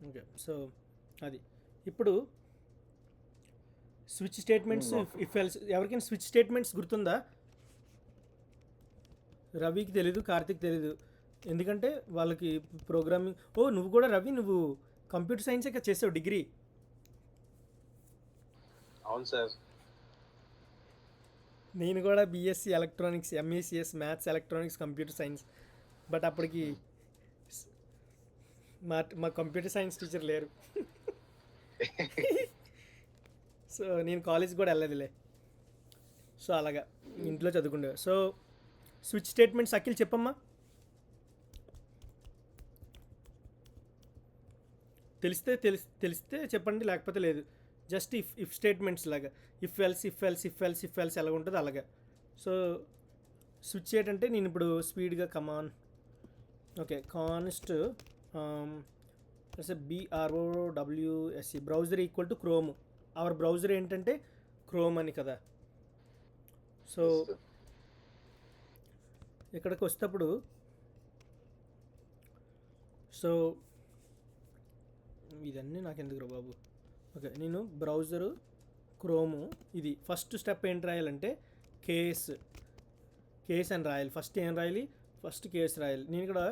ఓకే, సో అది ఇప్పుడు స్విచ్ స్టేట్మెంట్స్. ఇఫ్ ఎల్స్ ఎవరికైనా స్విచ్ స్టేట్మెంట్స్ గుర్తుందా? రవికి తెలీదు, కార్తిక్ తెలీదు. ఎందుకంటే వాళ్ళకి ప్రోగ్రామింగ్. నువ్వు కూడా రవి, నువ్వు కంప్యూటర్ సైన్సే కదా చేసావు డిగ్రీ? అవును సార్. నేను కూడా BSc electronics, MECS maths, electronics, computer science. But అప్పటికి మా కంప్యూటర్ సైన్స్ టీచర్ లేరు. సో నేను కాలేజ్ కూడా వెళ్ళదులే. సో అలాగా ఇంట్లో చదువుకుండే. సో స్విచ్ స్టేట్మెంట్స్ అఖిల్ చెప్పమ్మా. తెలిస్తే చెప్పండి, లేకపోతే లేదు. జస్ట్ ఇఫ్ స్టేట్మెంట్స్ లాగా ఇఫ్ ఎల్స్ ఎలా ఉంటుందో అలాగా. సో స్విచ్ ఏంటంటే నేను ఇప్పుడు స్పీడ్గా కమాన్ ఓకే కాన్స్ట్ BROWSE browser equal to Chrome. Our browser ఏంటంటే క్రోమ్ అని కదా. సో ఇక్కడికి వచ్చేటప్పుడు సో ఇదన్నీ నాకు ఎందుకు బాబు. ఓకే నేను బ్రౌజరు క్రోము ఇది ఫస్ట్ స్టెప్ ఏంటి రాయాలంటే కేస్ అని రాయాలి. ఫస్ట్ ఏం రాయాలి, ఫస్ట్ కేస్ రాయాలి. నేను ఇక్కడ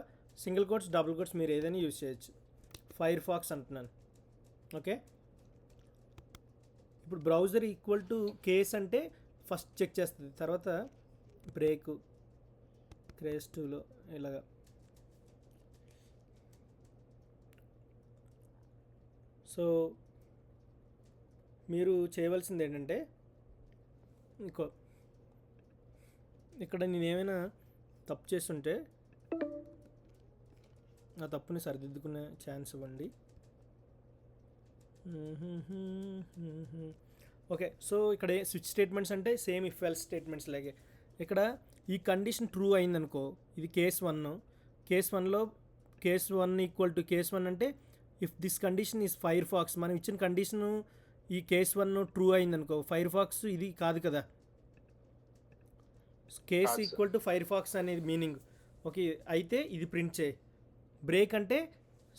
సింగిల్ కోట్స్ డబుల్ కోట్స్ మీరు ఏదైనా యూజ్ చేయొచ్చు. ఫైర్ ఫాక్స్ అంటున్నాను. ఓకే ఇప్పుడు బ్రౌజర్ ఈక్వల్ టు కేస్ అంటే ఫస్ట్ చెక్ చేస్తుంది, తర్వాత బ్రేక్ క్రేస్ 2లో ఇలాగా. సో మీరు చేయవలసింది ఏంటంటే ఇక్కడ నేను ఏమైనా తప్పు చేస్తుంటే ఆ తప్పుని సరిదిద్దుకునే ఛాన్స్ ఇవ్వండి. ఓకే సో ఇక్కడ స్విచ్ స్టేట్మెంట్స్ అంటే సేమ్ ఇఫ్ ఎల్స్ స్టేట్మెంట్స్ లాగే. ఇక్కడ ఈ కండిషన్ ట్రూ అయిందనుకో ఇది కేస్ 1. కేస్ 1లో కేస్ 1 ఈక్వల్ టు కేస్ 1 అంటే if this condition is fire fox. మనం ఇచ్చిన కండిషను ఈ కేస్ 1 ట్రూ అయిందనుకో ఫైర్ ఫాక్స్ ఇది కాదు కదా. Case equal to fire fox అనేది మీనింగ్. ఓకే అయితే ఇది ప్రింట్ చేయి. బ్రేక్ అంటే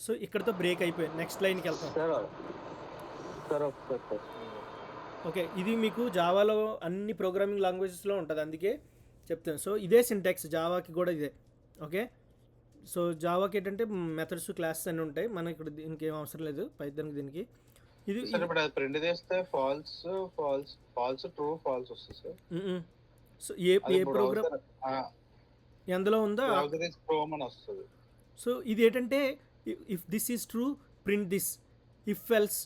సో ఇక్కడతో బ్రేక్ అయిపోయింది, నెక్స్ట్ లైన్కి వెళ్తాం. ఓకే ఇది మీకు జావాలో అన్ని ప్రోగ్రామింగ్ లాంగ్వేజెస్లో ఉంటుంది, అందుకే చెప్తాను. సో ఇదే సింటాక్స్ జావాకి కూడా ఇదే. ఓకే సో జావాకి ఏంటంటే మెథడ్స్ క్లాసెస్ అన్నీ ఉంటాయి, మనకి ఇక్కడ దీనికి ఏం అవసరం లేదు పైథాన్కి దీనికి. ఇది ఇప్పుడు అది ప్రింట్ చేస్తే ఫాల్స్ ట్రూ ఫాల్స్ వస్తుంది సార్. సో ఏ ప్రోగ్రామ్ ఎందులో ఉందో క్రోమ్ అని వస్తుంది. సో ఇది ఏంటంటే if this is true print this, if else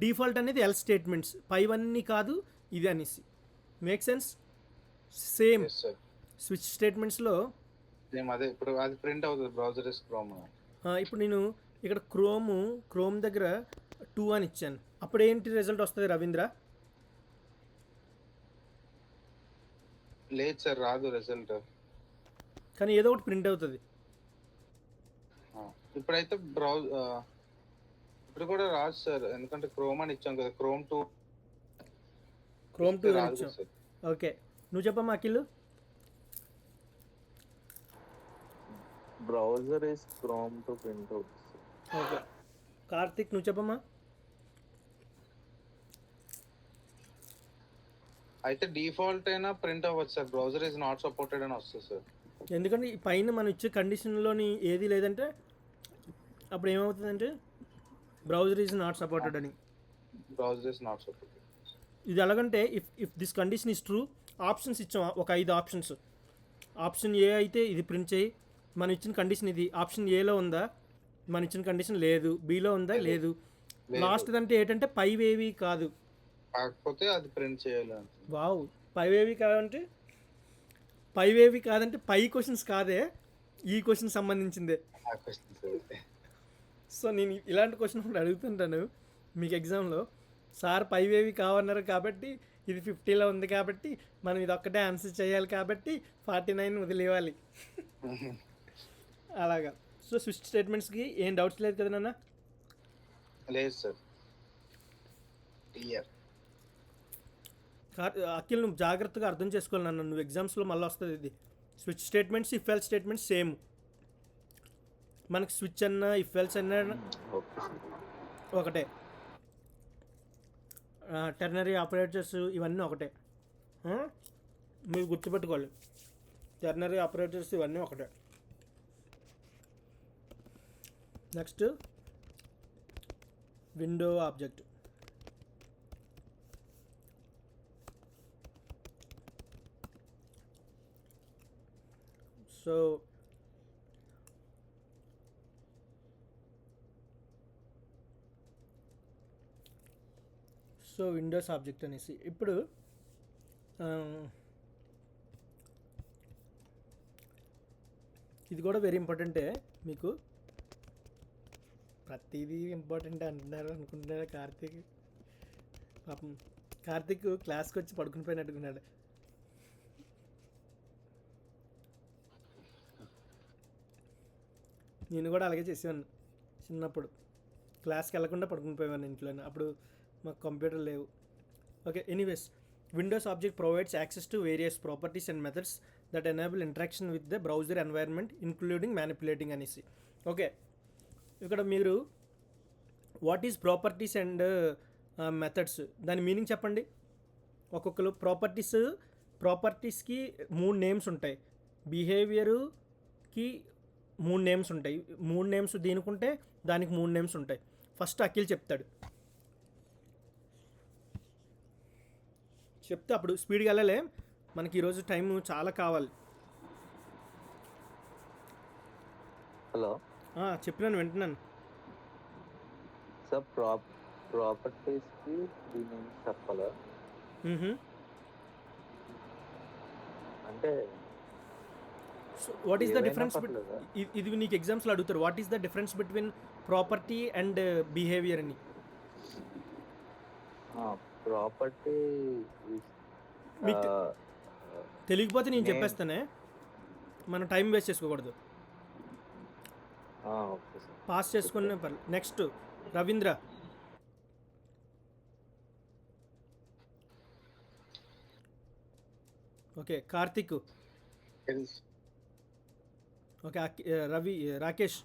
default అనేది ఎల్స్ స్టేట్మెంట్స్ పైవన్నీ కాదు ఇది అనేసి. Make sense? సేమ్ స్విచ్ స్టేట్మెంట్స్లో అదే ఇప్పుడు అది ప్రింట్ అవుతుంది బ్రౌజర్ ఇస్ క్రోమ్. ఇప్పుడు నేను ఇక్కడ క్రోమ్ దగ్గర 2 అని ఇచ్చాను, అప్పుడు ఏంటి రిజల్ట్ వస్తుంది రవీంద్ర? లేదు సార్ రాదు రిజల్ట్, కానీ ఏదో ఒకటి ప్రింట్ అవుతుంది. ఇప్పుడైతే ఇప్పుడు కూడా రాదు సార్, ఎందుకంటే క్రోమ్ అని ఇచ్చాం కదా. క్రోమ్ 2 రాదు సార్. ఓకే నువ్వు చెప్పమ్మా Akhil. Browser is chrome to print out. Okay Karthik నువ్వు చెప్పమ్మా. అయితే డిఫాల్ట్ అయినా ప్రింట్ అవ్వచ్చు sir, browser is not supported అని వస్తుంది సార్. ఎందుకంటే ఈ పైన మనం ఇచ్చే కండిషన్లోని ఏది లేదంటే అప్పుడు ఏమవుతుందంటే బ్రౌజర్ ఈజ్ నాట్ సపోర్టెడ్ అని. బ్రౌజర్ ఇస్ నాట్ సపోర్టెడ్ ఇది ఎలాగంటే if this condition is true options ఇచ్చాం, ఒక 5 ఆప్షన్స్. ఆప్షన్ ఏ అయితే ఇది ప్రింట్ చేయి, మనం ఇచ్చిన కండిషన్ ఇది. ఆప్షన్ ఏలో ఉందా, మన ఇచ్చిన కండిషన్ లేదు. బీలో ఉందా, లేదు. లాస్ట్ అంటే ఏంటంటే పైవేవి కాదు, కాకపోతే అది ప్రింట్ చేయాలి. వావ్ పైవేవి కాదంటే పై క్వశ్చన్స్ కాదే, ఈ క్వశ్చన్ సంబంధించిందే. సో నేను ఇలాంటి క్వశ్చన్ ఒకటి అడుగుతుంటాను మీకు ఎగ్జామ్లో. సార్ పైవేవి కావన్నారు కాబట్టి ఇది 50లో ఉంది కాబట్టి మనం ఇది ఒక్కటే ఆన్సర్ చేయాలి కాబట్టి 49 వదిలేవాలి. అలాగా. సో స్విచ్ స్టేట్మెంట్స్కి ఏం డౌట్స్ లేదు కదా నాన్న? లేదు సార్, క్లియర్. అఖిల్ నువ్వు జాగ్రత్తగా అర్థం చేసుకోవాలి నాన్న, నువ్వు ఎగ్జామ్స్లో మళ్ళీ వస్తుంది ఇది. Switch statements if else statements same. మనకి స్విచ్ అన్నా ఇఫ్ ఎల్స్ అన్నా ఒకటే. టెర్నరీ ఆపరేటర్స్ ఇవన్నీ ఒకటే, మీరు గుర్తుపెట్టుకోవాలి. టెర్నరీ ఆపరేటర్స్ ఇవన్నీ ఒకటే. Next window object. So windows object అనేసి ఇప్పుడు ఇది కూడా వెరీ ఇంపార్టెంటే. మీకు ప్రతిదీ ఇంపార్టెంట్ అంటున్నారు అనుకుంటున్నారా కార్తీక్? పాపం కార్తిక్ క్లాస్కి వచ్చి పడుకుని పోయినట్టుకున్నాడు. నేను కూడా అలాగే చేసేవాడిని చిన్నప్పుడు. క్లాస్కి వెళ్ళకుండా పడుకుని పోయేవాడిని ఇంట్లోనే. అప్పుడు మాకు కంప్యూటర్ లేవు. Okay, anyways, Windows object provides access to various properties and methods that enable interaction with the browser environment including manipulating అనేసి. ఓకే, ఇక్కడ మీరు what is properties and methods, దాని మీనింగ్ చెప్పండి ఒక్కొక్కరు. ప్రాపర్టీస్కి 3 నేమ్స్ ఉంటాయి, బిహేవియర్కి 3 నేమ్స్ ఉంటాయి. 3 నేమ్స్ దీనికుంటే దానికి 3 నేమ్స్ ఉంటాయి. ఫస్ట్ అఖిల్ చెప్తాడు, చెప్తే అప్పుడు స్పీడ్గా వెళ్ళలే, మనకి ఈరోజు టైం చాలా కావాలి. హలో చెప్పినాను, వింటున్నాను. సార్, ప్రాపర్టీస్కి దీని చెప్పాలా? అంటే అంటే వాట్ ఈస్ ద ఏవైనా డిఫరెన్స్? పర్లేదా? ఇది నీకు ఎగ్జామ్స్లో అడుగుతారు, what is the difference between property and behaviour అని. ప్రాపర్టీ మీకు తెలియకపోతే నేను name. చెప్పేస్తానే, మనం టైం వేస్ట్ చేసుకోకూడదు, ఓకే సార్. పాస్ చేసుకునే పర్లేదు. Next Ravindra. Okay, Karthik. Okay, Ravi, Rakesh.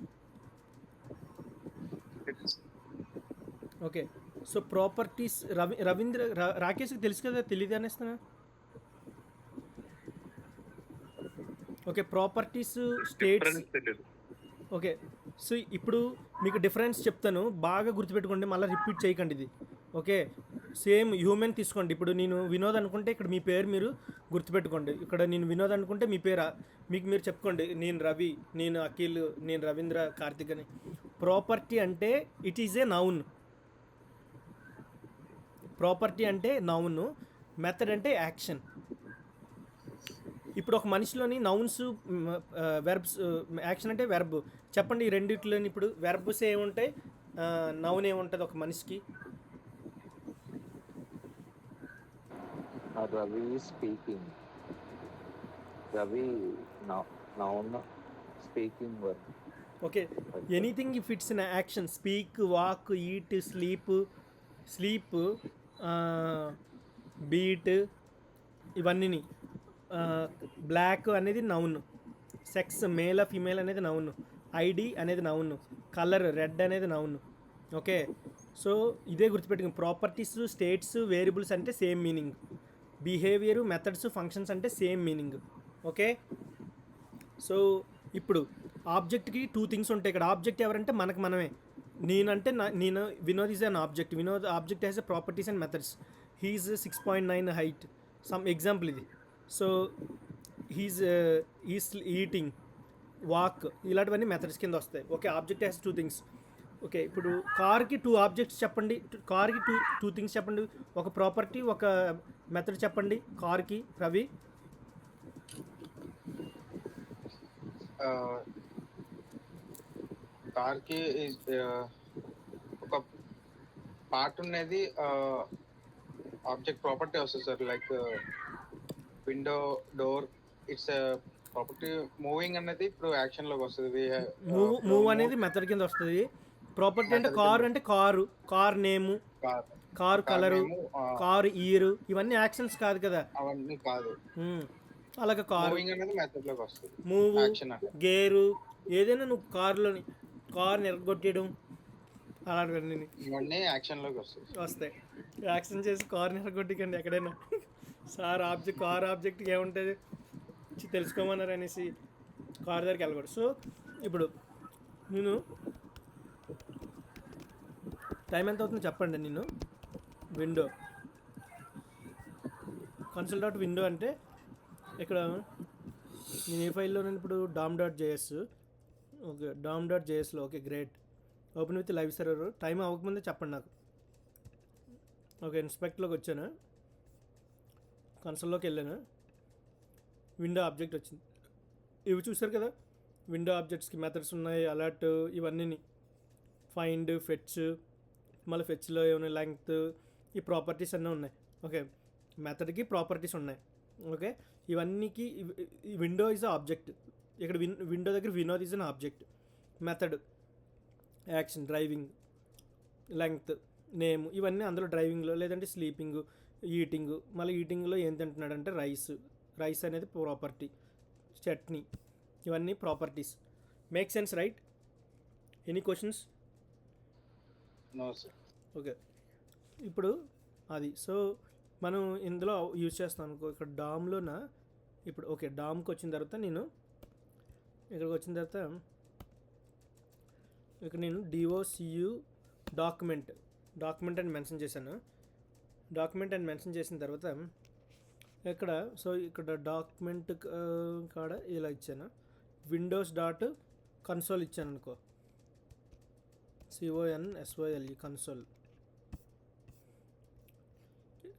Okay, so properties Ravindra, రాకేష్కి తెలుసు కదా, తెలియదు అనేస్తున్నా. Okay, properties, states. Okay, so ఇప్పుడు మీకు డిఫరెన్స్ చెప్తాను, బాగా గుర్తుపెట్టుకోండి, మళ్ళీ రిపీట్ చేయకండి ఇది. ఓకే, సేమ్ హ్యూమన్ తీసుకోండి. ఇప్పుడు నేను వినోద్ అనుకుంటే ఇక్కడ మీ పేరు మీరు గుర్తుపెట్టుకోండి. ఇక్కడ నేను వినోద్ అనుకుంటే మీ పేరు మీకు మీరు చెప్పుకోండి, నేను రవి, నేను అఖిల్, నేను రవీంద్ర, కార్తిక్ అని. ప్రాపర్టీ అంటే it is a noun. Property అంటే నౌన్, మెథడ్ అంటే యాక్షన్. ఇప్పుడు ఒక మనిషిలోని నౌన్స్, వెర్బ్స్, యాక్షన్ అంటే వెర్బ్. చెప్పండి ఈ రెండిట్లోని ఇప్పుడు వెర్బ్స్ ఏముంటాయి, నౌన్ ఏముంటుంది ఒక మనిషికి? Ravi speaking. Ravi noun, speaking word. Okay, anything if it's in action, speak, walk, eat, sleep, beat, ఇవన్నీ. బ్లాక్ అనేది నౌన్, సెక్స్, మేల్ ఫీమేల్ అనేది నౌన్, ఐడి అనేది నౌన్, కలర్ రెడ్ అనేది నౌన్. ఓకే, సో ఇదే గుర్తుపెట్టుకుని, ప్రాపర్టీస్, స్టేట్స్, వేరియబుల్స్ అంటే same meaning, behaviour, methods, functions అంటే same meaning. Okay, so ఇప్పుడు ఆబ్జెక్ట్కి 2 థింగ్స్ ఉంటాయి ఇక్కడ. ఆబ్జెక్ట్ ఎవరంటే మనకు మనమే. నేనంటే నేను Vinod is an object. Vinod object has a properties and methods. He's 6.9 height, some example ఇది. సో హీస్ ఈటింగ్, వాక్, ఇలాంటివన్నీ మెథడ్స్ కింద వస్తాయి. Okay, object has 2 things. Okay, ఇప్పుడు కార్కి 2 ఆబ్జెక్ట్స్ చెప్పండి, కార్కి టూ థింగ్స్ చెప్పండి, ఒక ప్రాపర్టీ, ఒక మెథడ్ చెప్పండి కార్కి. రవి. కార్కి ఒక పార్ట్ ఉన్నది ఆబ్జెక్ట్ ప్రాపర్టీ వస్తుంది sir, like window, door. It's property. Moving అనేది ఇప్పుడు యాక్షన్ లోకి వస్తుంది. మూవ్ అనేది మెథడ్ కింద వస్తుంది. ప్రాపర్టీ అంటే కారు, అంటే కార్ నేము, కారు కలరు, కారు ఇయర్, ఇవన్నీ యాక్షన్స్ కాదు కదా. అవన్నీ కాదు. అలాగే కారు అనేది మెథడ్ లోకి వస్తుంది. మూవ్, గేరు, ఏదైనా నువ్వు కారులోని కారు ఎరగొట్టేయడం, అలాంటివన్నీ ఇవన్నీ యాక్షన్ లోకి వస్తాయి. యాక్షన్ చేసి కారు ఎరగొట్టికండి ఎక్కడైనా. సార్ కార్ ఆబ్జెక్ట్కి ఏముంటుంది తెలుసుకోమన్నారు అనేసి కార్ దగ్గరికి వెళ్ళకూడదు. సో ఇప్పుడు నేను టైం ఎంత అవుతుందో చెప్పండి. నేను విండో కన్సోల్ డాట్ విండో అంటే ఇక్కడ నేను ఏ ఫైల్లో ఇప్పుడు dom.js. ఓకే, dom.jsలో. Okay, great. Open with live server. Time అవ్వకముందే చెప్పండి నాకు. ఓకే, ఇన్స్పెక్ట్లోకి వచ్చాను, కన్సోల్లోకి వెళ్ళాను, విండో ఆబ్జెక్ట్ వచ్చింది. ఇవి చూసారు కదా, విండో ఆబ్జెక్ట్స్కి మెథడ్స్ ఉన్నాయి, అలర్ట్, ఇవన్నీ. ఫైండ్, ఫెచ్, మళ్ళీ ఫెచ్లో ఏమైనా లెంగ్త్, ఈ ప్రాపర్టీస్ అన్నీ ఉన్నాయి. ఓకే, మెథడ్కి ప్రాపర్టీస్ ఉన్నాయి. ఓకే, ఇవన్నీకి విండో ఈజ్ ఆబ్జెక్ట్. ఇక్కడ విండో దగ్గర Vinod is an object. Method, action, driving, length, name, ఇవన్నీ అందులో డ్రైవింగ్లో, లేదంటే స్లీపింగ్, ఈటింగ్. మళ్ళీ ఈటింగ్లో ఏం తింటున్నాడంటే రైస్ అనేది ప్రాపర్టీ, చట్నీ, ఇవన్నీ properties. Make sense right? Any questions? No sir. Okay, ఇప్పుడు అది. సో మనం ఇందులో యూజ్ చేస్తాం అనుకో, ఇక్కడ డామ్లోన ఇప్పుడు ఓకే డామ్కి వచ్చిన తర్వాత నేను ఇక్కడికి వచ్చిన తర్వాత ఇక్కడ నేను DOCU డాక్యుమెంట్ అని మెన్షన్ చేశాను. డాక్యుమెంట్ అని మెన్షన్ చేసిన తర్వాత ఇక్కడ సో ఇక్కడ డాక్యుమెంట్ కాడ ఇలా ఇచ్చాను, విండోస్ డాట్ కన్సోల్ ఇచ్చాను అనుకో, CONSOLE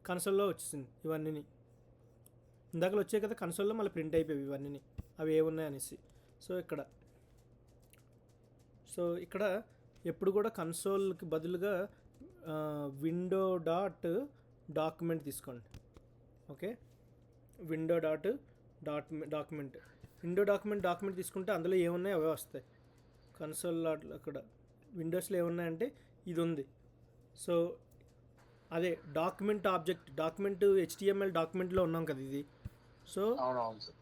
కన్సోల్లో వచ్చేసింది ఇవన్నీ. ఇందాకలు వచ్చాయి కదా కన్సోల్లో, మళ్ళీ ప్రింట్ అయిపోయి ఇవన్నీ అవి ఏమున్నాయి అనేసి. సో ఇక్కడ ఎప్పుడు కూడా కన్సోల్కి బదులుగా విండో డాట్ డాక్యుమెంట్ తీసుకోండి. ఓకే, విండో డాట్ డాక్యుమెంట్ తీసుకుంటే అందులో ఏమున్నాయి అవే వస్తాయి. కన్సోల్ అక్కడ విండోస్లో ఏమున్నాయంటే ఇది ఉంది. సో అదే డాక్యుమెంట్ ఆబ్జెక్ట్, డాక్యుమెంట్ HTML డాక్యుమెంట్లో ఉన్నాం కదా ఇది. సో అవునవును సార్.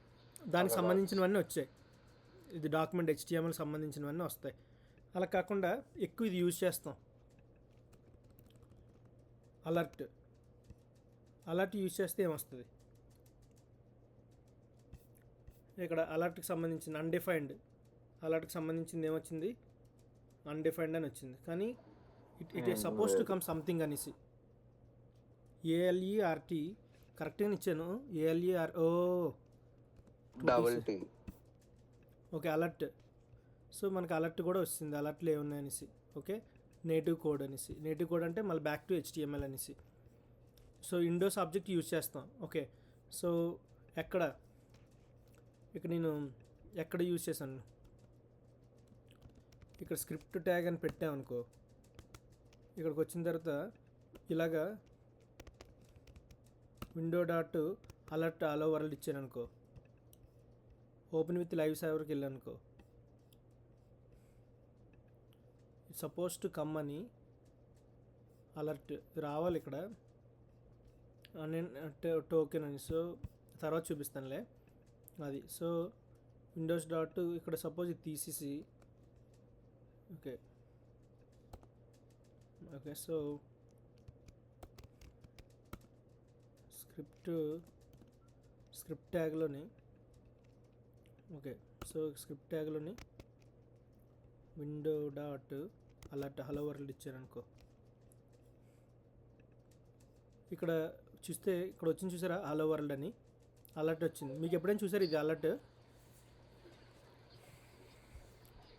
దానికి సంబంధించినవన్నీ వచ్చాయి. ఇది డాక్యుమెంట్ HTML సంబంధించినవన్నీ వస్తాయి. అలా కాకుండా ఎక్కువ ఇది యూజ్ చేస్తాం. అలర్ట్ యూజ్ చేస్తే ఏమొస్తుంది, ఇక్కడ అలర్ట్కి సంబంధించిన అలర్ట్కి సంబంధించింది ఏమొచ్చింది, అన్డిఫైన్డ్ అని వచ్చింది. కానీ it is suppose to come something అనేసి. ALERT కరెక్ట్గా ఇచ్చాను. డబుల్-T. Okay, alert. సో మనకు అలర్ట్ కూడా వస్తుంది, అలర్ట్లో ఏమున్నాయి అనేసి. ఓకే, నేటివ్ కోడ్ అనేసి. నేటివ్ కోడ్ అంటే మళ్ళీ బ్యాక్ టు HTML అనేసి. సో విండోస్ ఆబ్జెక్ట్ యూజ్ చేస్తాం. ఓకే, సో ఇక్కడ నేను ఎక్కడ యూజ్ చేశాను, ఇక్కడ స్క్రిప్ట్ ట్యాగ్ అని పెట్టామనుకో, ఇక్కడికి వచ్చిన తర్వాత ఇలాగా window dot alert all over world ఇచ్చాను అనుకో, ఓపెన్ విత్ లైవ్ సర్వర్కి వెళ్ళానుకో, ఇట్స్ సపోజ్ టు కమ్ అని అలర్ట్ రావాలి ఇక్కడ టోకెన్ అని. సో తర్వాత చూపిస్తానులే అది. సో విండోస్ డాట్ ఇక్కడ సపోజ్ ఇది తీసేసి ఓకే సో స్క్రిప్ట్ ట్యాగ్లోని window dot alert hello world ఇచ్చారనుకో, ఇక్కడ చూస్తే ఇక్కడ వచ్చింది చూసారా హలో వరల్డ్ అని అలర్ట్ వచ్చింది. మీకు ఎప్పుడైనా చూసారు ఇది అలర్ట్?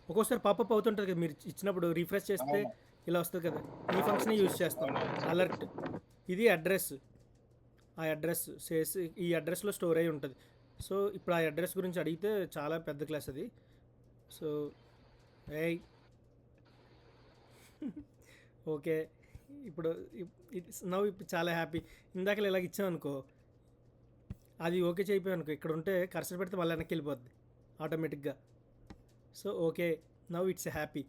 ఒక్కోసారి పాపప్ అవుతుంటుంది కదా, మీరు ఇచ్చినప్పుడు రిఫ్రెష్ చేస్తే ఇలా వస్తుంది కదా. ఈ ఫంక్షన్ యూజ్ చేస్తాం అలర్ట్. ఇది అడ్రస్, ఆ అడ్రస్ చేసి ఈ అడ్రస్లో స్టోర్ అయి ఉంటుంది. సో ఇప్పుడు ఆ అడ్రస్ గురించి అడిగితే చాలా పెద్ద క్లాస్ అది. సో ఓకే, ఇప్పుడు చాలా హ్యాపీ. ఇందాక ఇలాగ ఇచ్చామనుకో, అది ఓకే చేయిపోయాం అనుకో, ఇక్కడ ఉంటే కర్సర్ పెడితే మళ్ళీ వెనక్కి వెళ్ళిపోద్ది ఆటోమేటిక్గా. So okay, now it's happy,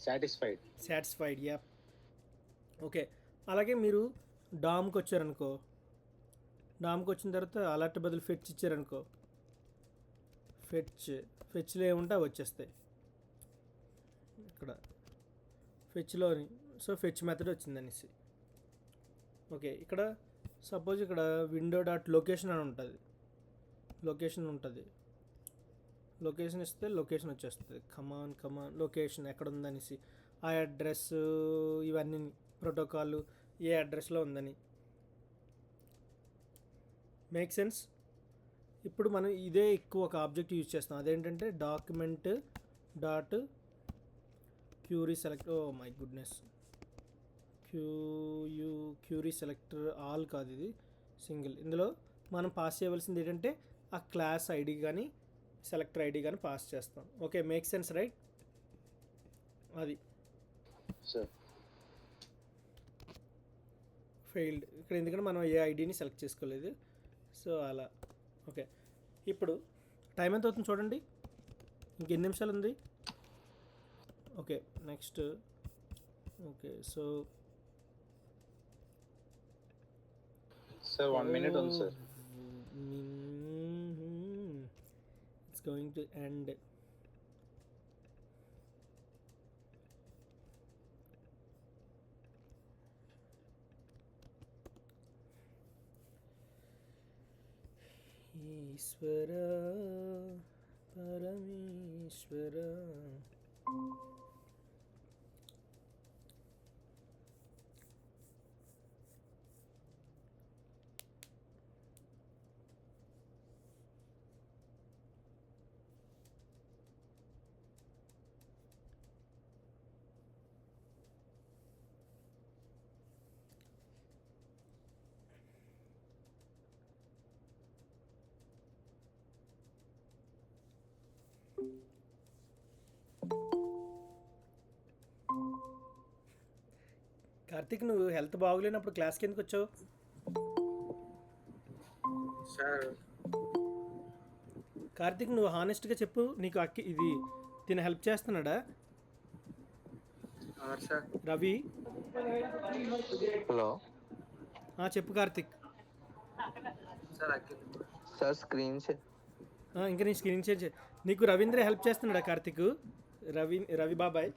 satisfied. Yeah, okay. అలాగే మీరు డామ్కి వచ్చారనుకో, డామ్కి వచ్చిన తర్వాత అలర్ట్ బదులు ఫెచ్ ఇచ్చారనుకో, ఫెచ్లో ఏముంటే అవి వచ్చేస్తాయి ఇక్కడ ఫెచ్లోని. సో ఫెచ్ మెథడ్ వచ్చింది అనేసి. ఓకే, ఇక్కడ సపోజ్ ఇక్కడ విండో డాట్ లొకేషన్ అని ఉంటుంది, లొకేషన్ ఇస్తే లొకేషన్ వచ్చేస్తుంది. కమాన్ లొకేషన్ ఎక్కడ ఉందనేసి, ఆ అడ్రస్, ఇవన్నీ ప్రోటోకాల్ ఏ అడ్రస్లో ఉందని. Make sense? ఇప్పుడు మనం ఇదే ఎక్కువ ఒక ఆబ్జెక్ట్ యూజ్ చేస్తాం, అదేంటంటే document dot query select. Oh my goodness, query selector all కాదు, ఇది సింగిల్. ఇందులో మనం పాస్ చేయవలసింది ఏంటంటే ఆ క్లాస్ ఐడి కానీ సెలెక్టర్ ఐడి కానీ పాస్ చేస్తాం. Okay, make sense right? అది సార్ ఫెయిల్డ్ ఇక్కడ ఎందుకంటే మనం ఏ ఐడిని సెలెక్ట్ చేసుకోలేదు. సో అలా ఓకే. ఇప్పుడు టైం ఎంత అవుతుంది చూడండి, ఇంకెన్ని నిమిషాలు ఉంది. Okay next. Okay so sir 1 minute ఉంది sir. It's going to end. Eshwara Parameshwara. Karthik, నువ్వు హెల్త్ బాగోలేనప్పుడు క్లాస్కి ఎందుకు వచ్చావు? సార్ కార్తీక్, నువ్వు హానెస్ట్గా చెప్పు, నీకు ఇది తిన హెల్ప్ చేస్తున్నాడా సార్. రవి? హలో చెప్పు కార్తీక్. సార్ స్క్రీన్ ఇంకా నీ స్క్రీన్ షేర్ నీకు రవీంద్ర హెల్ప్ చేస్తున్నాడా కార్తీక్? రవి బాబాయ్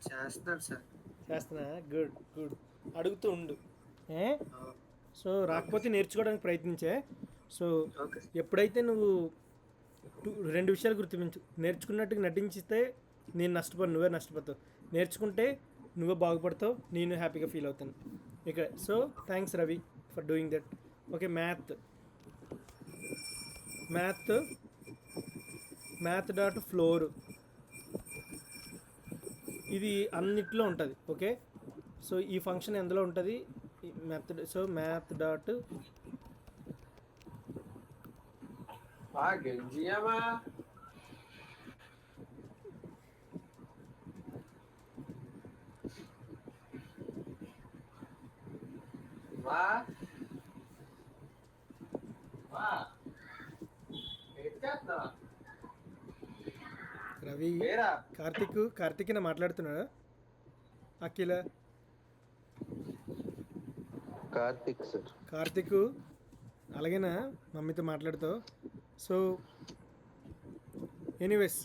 చేస్తున్నాడు సార్. చేస్తున్నా? Good good. అడుగుతూ ఉండు. సో రాకపోతే నేర్చుకోవడానికి ప్రయత్నించే. సో ఎప్పుడైతే నువ్వు 2 విషయాలు గుర్తించు. నేర్చుకున్నట్టుగా నటించితే నేను నష్టపోను, నువ్వే నష్టపోతావు. నేర్చుకుంటే నువ్వే బాగుపడతావు, నేను హ్యాపీగా ఫీల్ అవుతాను ఇక్కడ. So thanks Ravi for doing that. Okay math dot floor ఇది అన్నిట్లో ఉంటుంది. ఓకే సో ఈ ఫంక్షన్ ఎందులో ఉంటుంది? మ్యాథ్ డాట్ రవి కార్తీక్ నా మాట్లాడుతున్నాడా? అఖిల కార్తీక్ అలాగేనా మమ్మీతో మాట్లాడుతావు? సో ఎనీవేస్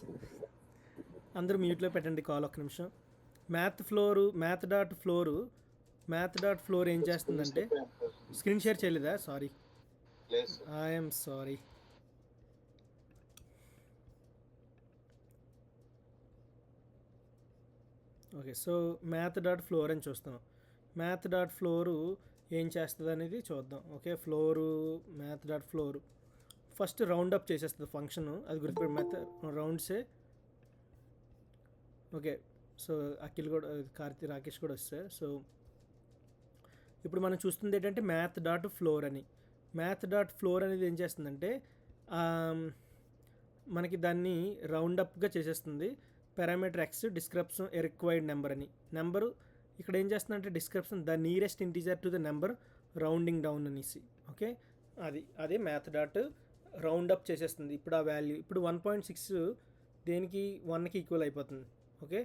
అందరూ మ్యూట్లో పెట్టండి కాల్. ఒక్క నిమిషం. మ్యాథ్ డాట్ ఫ్లోర్ ఏం చేస్తుందంటే స్క్రీన్ షేర్ చేయలేదా? Sorry, I'm sorry. Okay so math dot floor అని చూస్తాం. మ్యాథ్ డాట్ ఫ్లోరు ఏం చేస్తుంది అనేది చూద్దాం. Okay math dot floor first round up చేసేస్తుంది ఫంక్షన్, అది గుర్తుపెట్టి మెథడ్ రౌండ్సే. ఓకే సో అఖిల్ కూడా, రాకేష్ కూడా వస్తాయి. సో ఇప్పుడు మనం చూస్తుంది ఏంటంటే మ్యాథ్ డాట్ ఫ్లోర్ అని. మ్యాథ్ డాట్ ఫ్లోర్ అనేది ఏం చేస్తుందంటే మనకి దాన్ని రౌండ్ అప్గా చేసేస్తుంది. పారామీటర్ ఎక్స్ డిస్క్రిప్షన్ ఏ రిక్వైర్డ్ నెంబర్ అని. నెంబరు ఇక్కడ ఏం చేస్తుందంటే description the nearest integer to the number rounding down అనేసి. ఓకే అదే మ్యాథ్ డాట్ రౌండ్ అప్ చేసేస్తుంది. ఇప్పుడు ఆ వాల్యూ ఇప్పుడు 1.6 దేనికి 1కి ఈక్వల్ అయిపోతుంది. ఓకే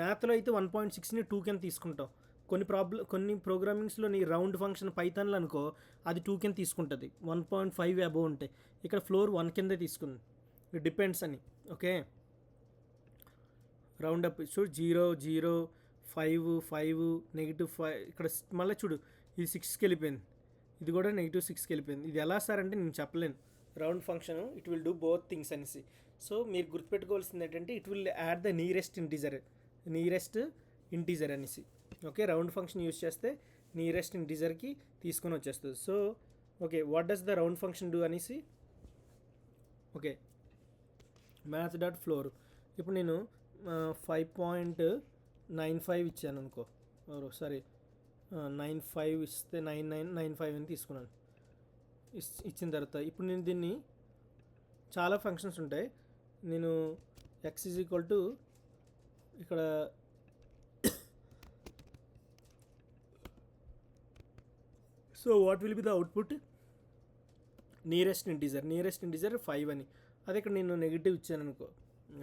మ్యాథ్లో అయితే 1.6ని 2 కింద తీసుకుంటాం. కొన్ని ప్రోగ్రామింగ్స్లో నీ రౌండ్ ఫంక్షన్ పైథాన్లో అనుకో అది 2 కింద తీసుకుంటుంది, 1.5 అబోవ్ ఉంటాయి. ఇక్కడ ఫ్లోర్ 1 కిందే తీసుకుంది, ఇట్ డిపెండ్స్ అని. ఓకే రౌండ్ అప్ చూడు 0 0 5 5 -5 ఇక్కడ మళ్ళీ చూడు ఇది 6కి వెళ్ళిపోయింది, ఇది కూడా -6కి వెళ్ళిపోయింది. ఇది ఎలా సార్ అంటే నేను చెప్పలేను. Round function it will do both things అనేసి. సో మీరు గుర్తుపెట్టుకోవాల్సింది ఏంటంటే it will add the nearest integer అనేసి. ఓకే రౌండ్ ఫంక్షన్ యూజ్ చేస్తే నియరెస్ట్ ఇంటీజర్కి తీసుకొని వచ్చేస్తుంది. So okay what does the round function do అనేసి. ఓకే మ్యాథ్ డాట్ ఫ్లోర్ ఇప్పుడు నేను 5.95 ఇచ్చాను అనుకో, సారీ 95 ఇస్తే 9995 అని తీసుకున్నాను. ఇచ్చిన తర్వాత ఇప్పుడు నేను దీన్ని చాలా ఫంక్షన్స్ ఉంటాయి. నేను x ఈజ్ ఈక్వల్ టు ఇక్కడ so what will be the output? Nearest integer 5 అని. అదే ఇక్కడ నేను నెగిటివ్ ఇచ్చాను అనుకో,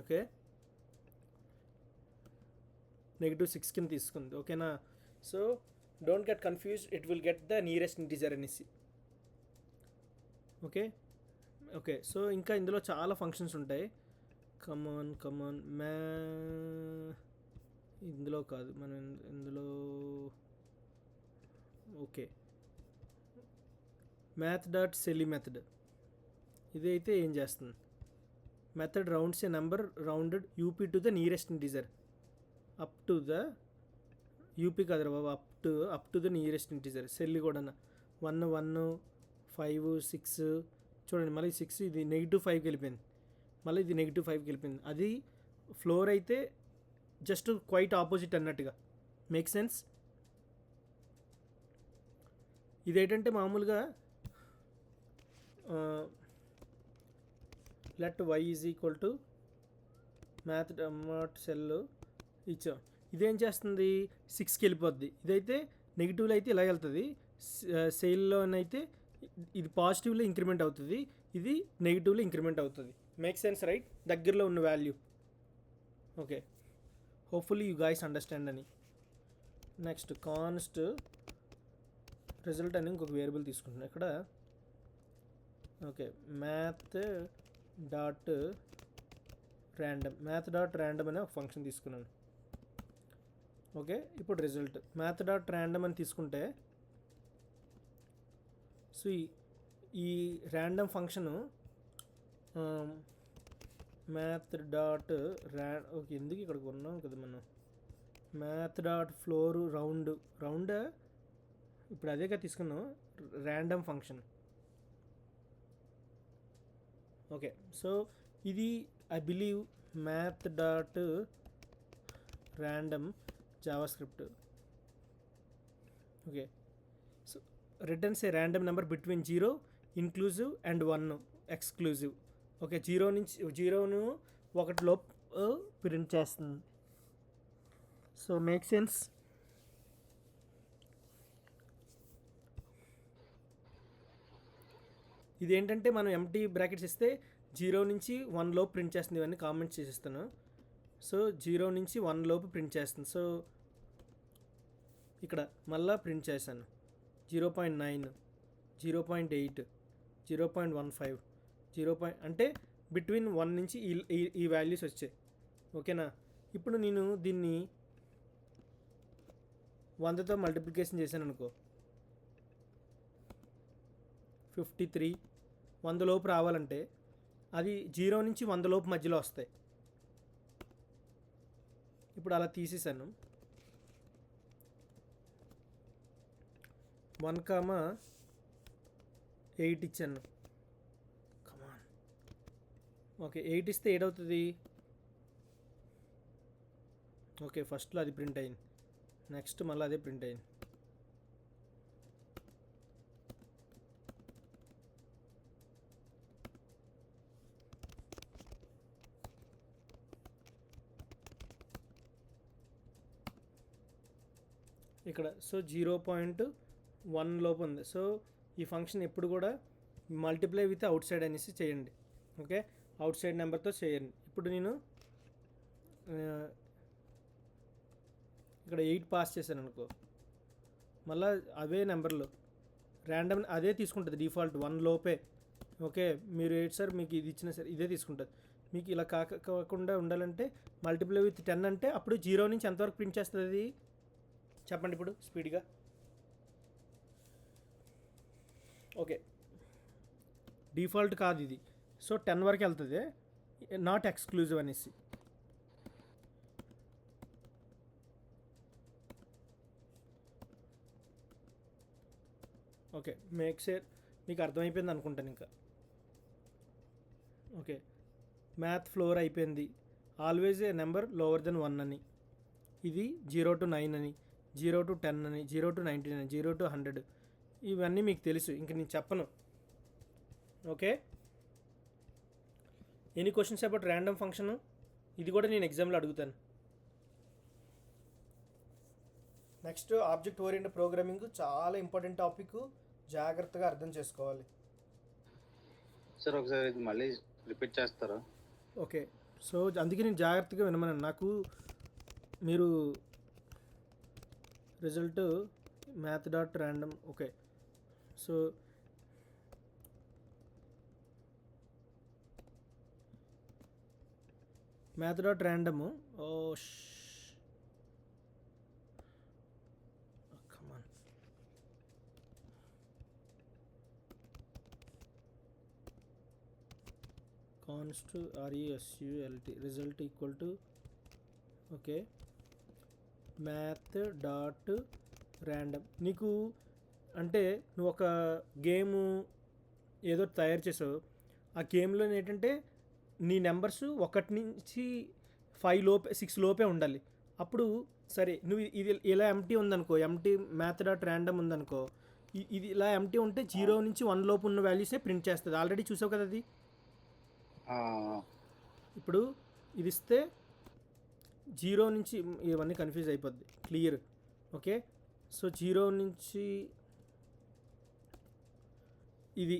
ఓకే, -6 కింద తీసుకుంది, ఓకేనా. So don't get confuse, it will get the nearest integer అనేసి. Okay okay. సో ఇంకా ఇందులో చాలా ఫంక్షన్స్ ఉంటాయి. కమాన్ ఇందులో కాదు, మనం ఇందులో ఓకే, math.SELI మెథడ్ ఇదైతే ఏం చేస్తుంది? Method rounds a number rounded up to the nearest ఇంటీజర్ అప్ టు ద యూపీ కదరా బాబు, up to the nearest integer. Ceil కూడా 1 1 5 6 చూడండి, మళ్ళీ 6 ఇది -5కి వెళ్ళిపోయింది, మళ్ళీ ఇది -5కి వెళ్ళిపోయింది. అది ఫ్లోర్ అయితే జస్ట్ క్వైట్ ఆపోజిట్ అన్నట్టుగా. Make sense? ఇదేంటంటే మామూలుగా let y is equal to math.SEL ఇచ్చాం. ఇదేం చేస్తుంది? 6కి వెళ్ళిపోద్ది. ఇదైతే నెగిటివ్లో అయితే ఇలా వెళ్తుంది, సేల్లోనైతే ఇది పాజిటివ్లో ఇంక్రిమెంట్ అవుతుంది, ఇది నెగిటివ్లో ఇంక్రిమెంట్ అవుతుంది. Make sense right? దగ్గరలో ఉన్న value. Okay, hopefully you guys understand అని. నెక్స్ట్ కాన్స్ట్ రిజల్ట్ అని ఇంకొక వేరియబుల్ తీసుకుంటున్నాను ఇక్కడ. ఓకే, math.random అనే ఒక ఫంక్షన్ తీసుకున్నాను. ఓకే, ఇప్పుడు రిజల్ట్ math.random అని తీసుకుంటే, సో ఈ ర్యాండమ్ ఫంక్షను ఓకే, ఎందుకు ఇక్కడికి ఉన్నాం కదా మనం, math.floor రౌండ్ ఇప్పుడు అదేగా తీసుకున్నాం, ర్యాండమ్ ఫంక్షన్. ఓకే, సో ఇది I believe math.random JavaScript. Okay, so returns a random number between 0 inclusive and 1 exclusive. Okay, 0ను 1 లోపు ప్రింట్ చేస్తుంది. So make sense? ఇదేంటంటే మనం ఎంటీ బ్రాకెట్స్ ఇస్తే 0 నుంచి 1 లోపు ప్రింట్ చేస్తుంది. ఇవన్నీ కామెంట్స్ చేసిస్తాను. సో 0 నుంచి 1 లోపు ప్రింట్ చేస్తుంది. సో ఇక్కడ మళ్ళా ప్రింట్ చేశాను 0.9 0.8 0.15 అంటే బిట్వీన్ 1 నుంచి ఈ వాల్యూస్ వచ్చాయి. ఓకేనా. ఇప్పుడు నేను దీన్ని 100తో మల్టిప్లికేషన్ చేశాను అనుకో, 53. 100 లోపు రావాలంటే అది 0 నుంచి 100 లోపు మధ్యలో వస్తాయి. ఇప్పుడు అలా తీసేసాను. 1,8 ఇచ్చాను. కమాన్. ఓకే, 8 ఇస్తే 8 అవుతుంది. ఓకే, ఫస్ట్లో అది ప్రింట్ అయింది, నెక్స్ట్ మళ్ళీ అదే ప్రింట్ అయింది. ఇక్కడ సో 0.1 లోపు ఉంది. సో ఈ ఫంక్షన్ ఎప్పుడు కూడా మల్టిప్లై విత్ అవుట్ సైడ్ అనేసి చేయండి. ఓకే, అవుట్ సైడ్ నెంబర్తో చేయండి. ఇప్పుడు నేను ఇక్కడ 8 పాస్ చేశాను అనుకో, మళ్ళీ అవే నెంబర్లు ర్యాండమ్ అదే తీసుకుంటుంది డిఫాల్ట్ 1 లోపే. ఓకే, మీరు 8 సార్ మీకు ఇది ఇచ్చినా సరే ఇదే తీసుకుంటుంది. మీకు ఇలా కాకుండా ఉండాలంటే మల్టిప్లై విత్ 10 అంటే అప్పుడు 0 నుంచి ఎంతవరకు ప్రింట్ చేస్తుంది అది చెప్పండి ఇప్పుడు స్పీడ్గా. ఓకే, డిఫాల్ట్ కాదు ఇది. సో 10 వరకు వెళ్తుంది, నాట్ ఎక్స్క్లూజివ్ అనేసి. ఓకే, మేక్ షూర్ మీకు అర్థమైపోయింది అనుకుంటాను ఇంకా. ఓకే, మ్యాథ్ ఫ్లోర్ అయిపోయింది. Always a number lower than 1 అని, ఇది 0 to 9 అని, 0 to 10 అని, 0 to 99 అని, 0 to 100. ఇవన్నీ మీకు తెలుసు, ఇంక నేను చెప్పను. Okay, any questions about random function? ఇది కూడా నేను ఎగ్జామ్లో అడుగుతాను. నెక్స్ట్ ఆబ్జెక్ట్ ఓరియంటెడ్ ప్రోగ్రామింగ్ చాలా ఇంపార్టెంట్ టాపిక్. జాగ్రత్తగా అర్థం చేసుకోవాలి. సార్ ఒకసారి ఇది మళ్ళీ రిపీట్ చేస్తారా? ఓకే, సో అందుకే నేను జాగ్రత్తగా వినమన్నాను. నాకు మీరు result math dot random. Okay, so math dot random. Oh come on, const RESULT result equal to okay math dot random. నీకు అంటే నువ్వు ఒక గేము ఏదో తయారు చేసావు, ఆ గేమ్లో ఏంటంటే నీ నెంబర్స్ 1 నుంచి 5 లోపే 6 లోపే ఉండాలి. అప్పుడు సరే నువ్వు ఇది ఇలా ఎంటీ ఉందనుకో, ఎంటీ మ్యాథ్ డాట్ ర్యాండమ్ ఉందనుకో, ఇది ఇలా ఎంటీ ఉంటే 0 నుంచి 1 లోపు ఉన్న వాల్యూసే ప్రింట్ చేస్తుంది. ఆల్రెడీ చూసావు కదా అది. ఇప్పుడు ఇది ఇస్తే 0 నుంచి ఇవన్నీ కన్ఫ్యూజ్ అయిపోద్ది. క్లియర్? ఓకే, సో 0 నుంచి ఇది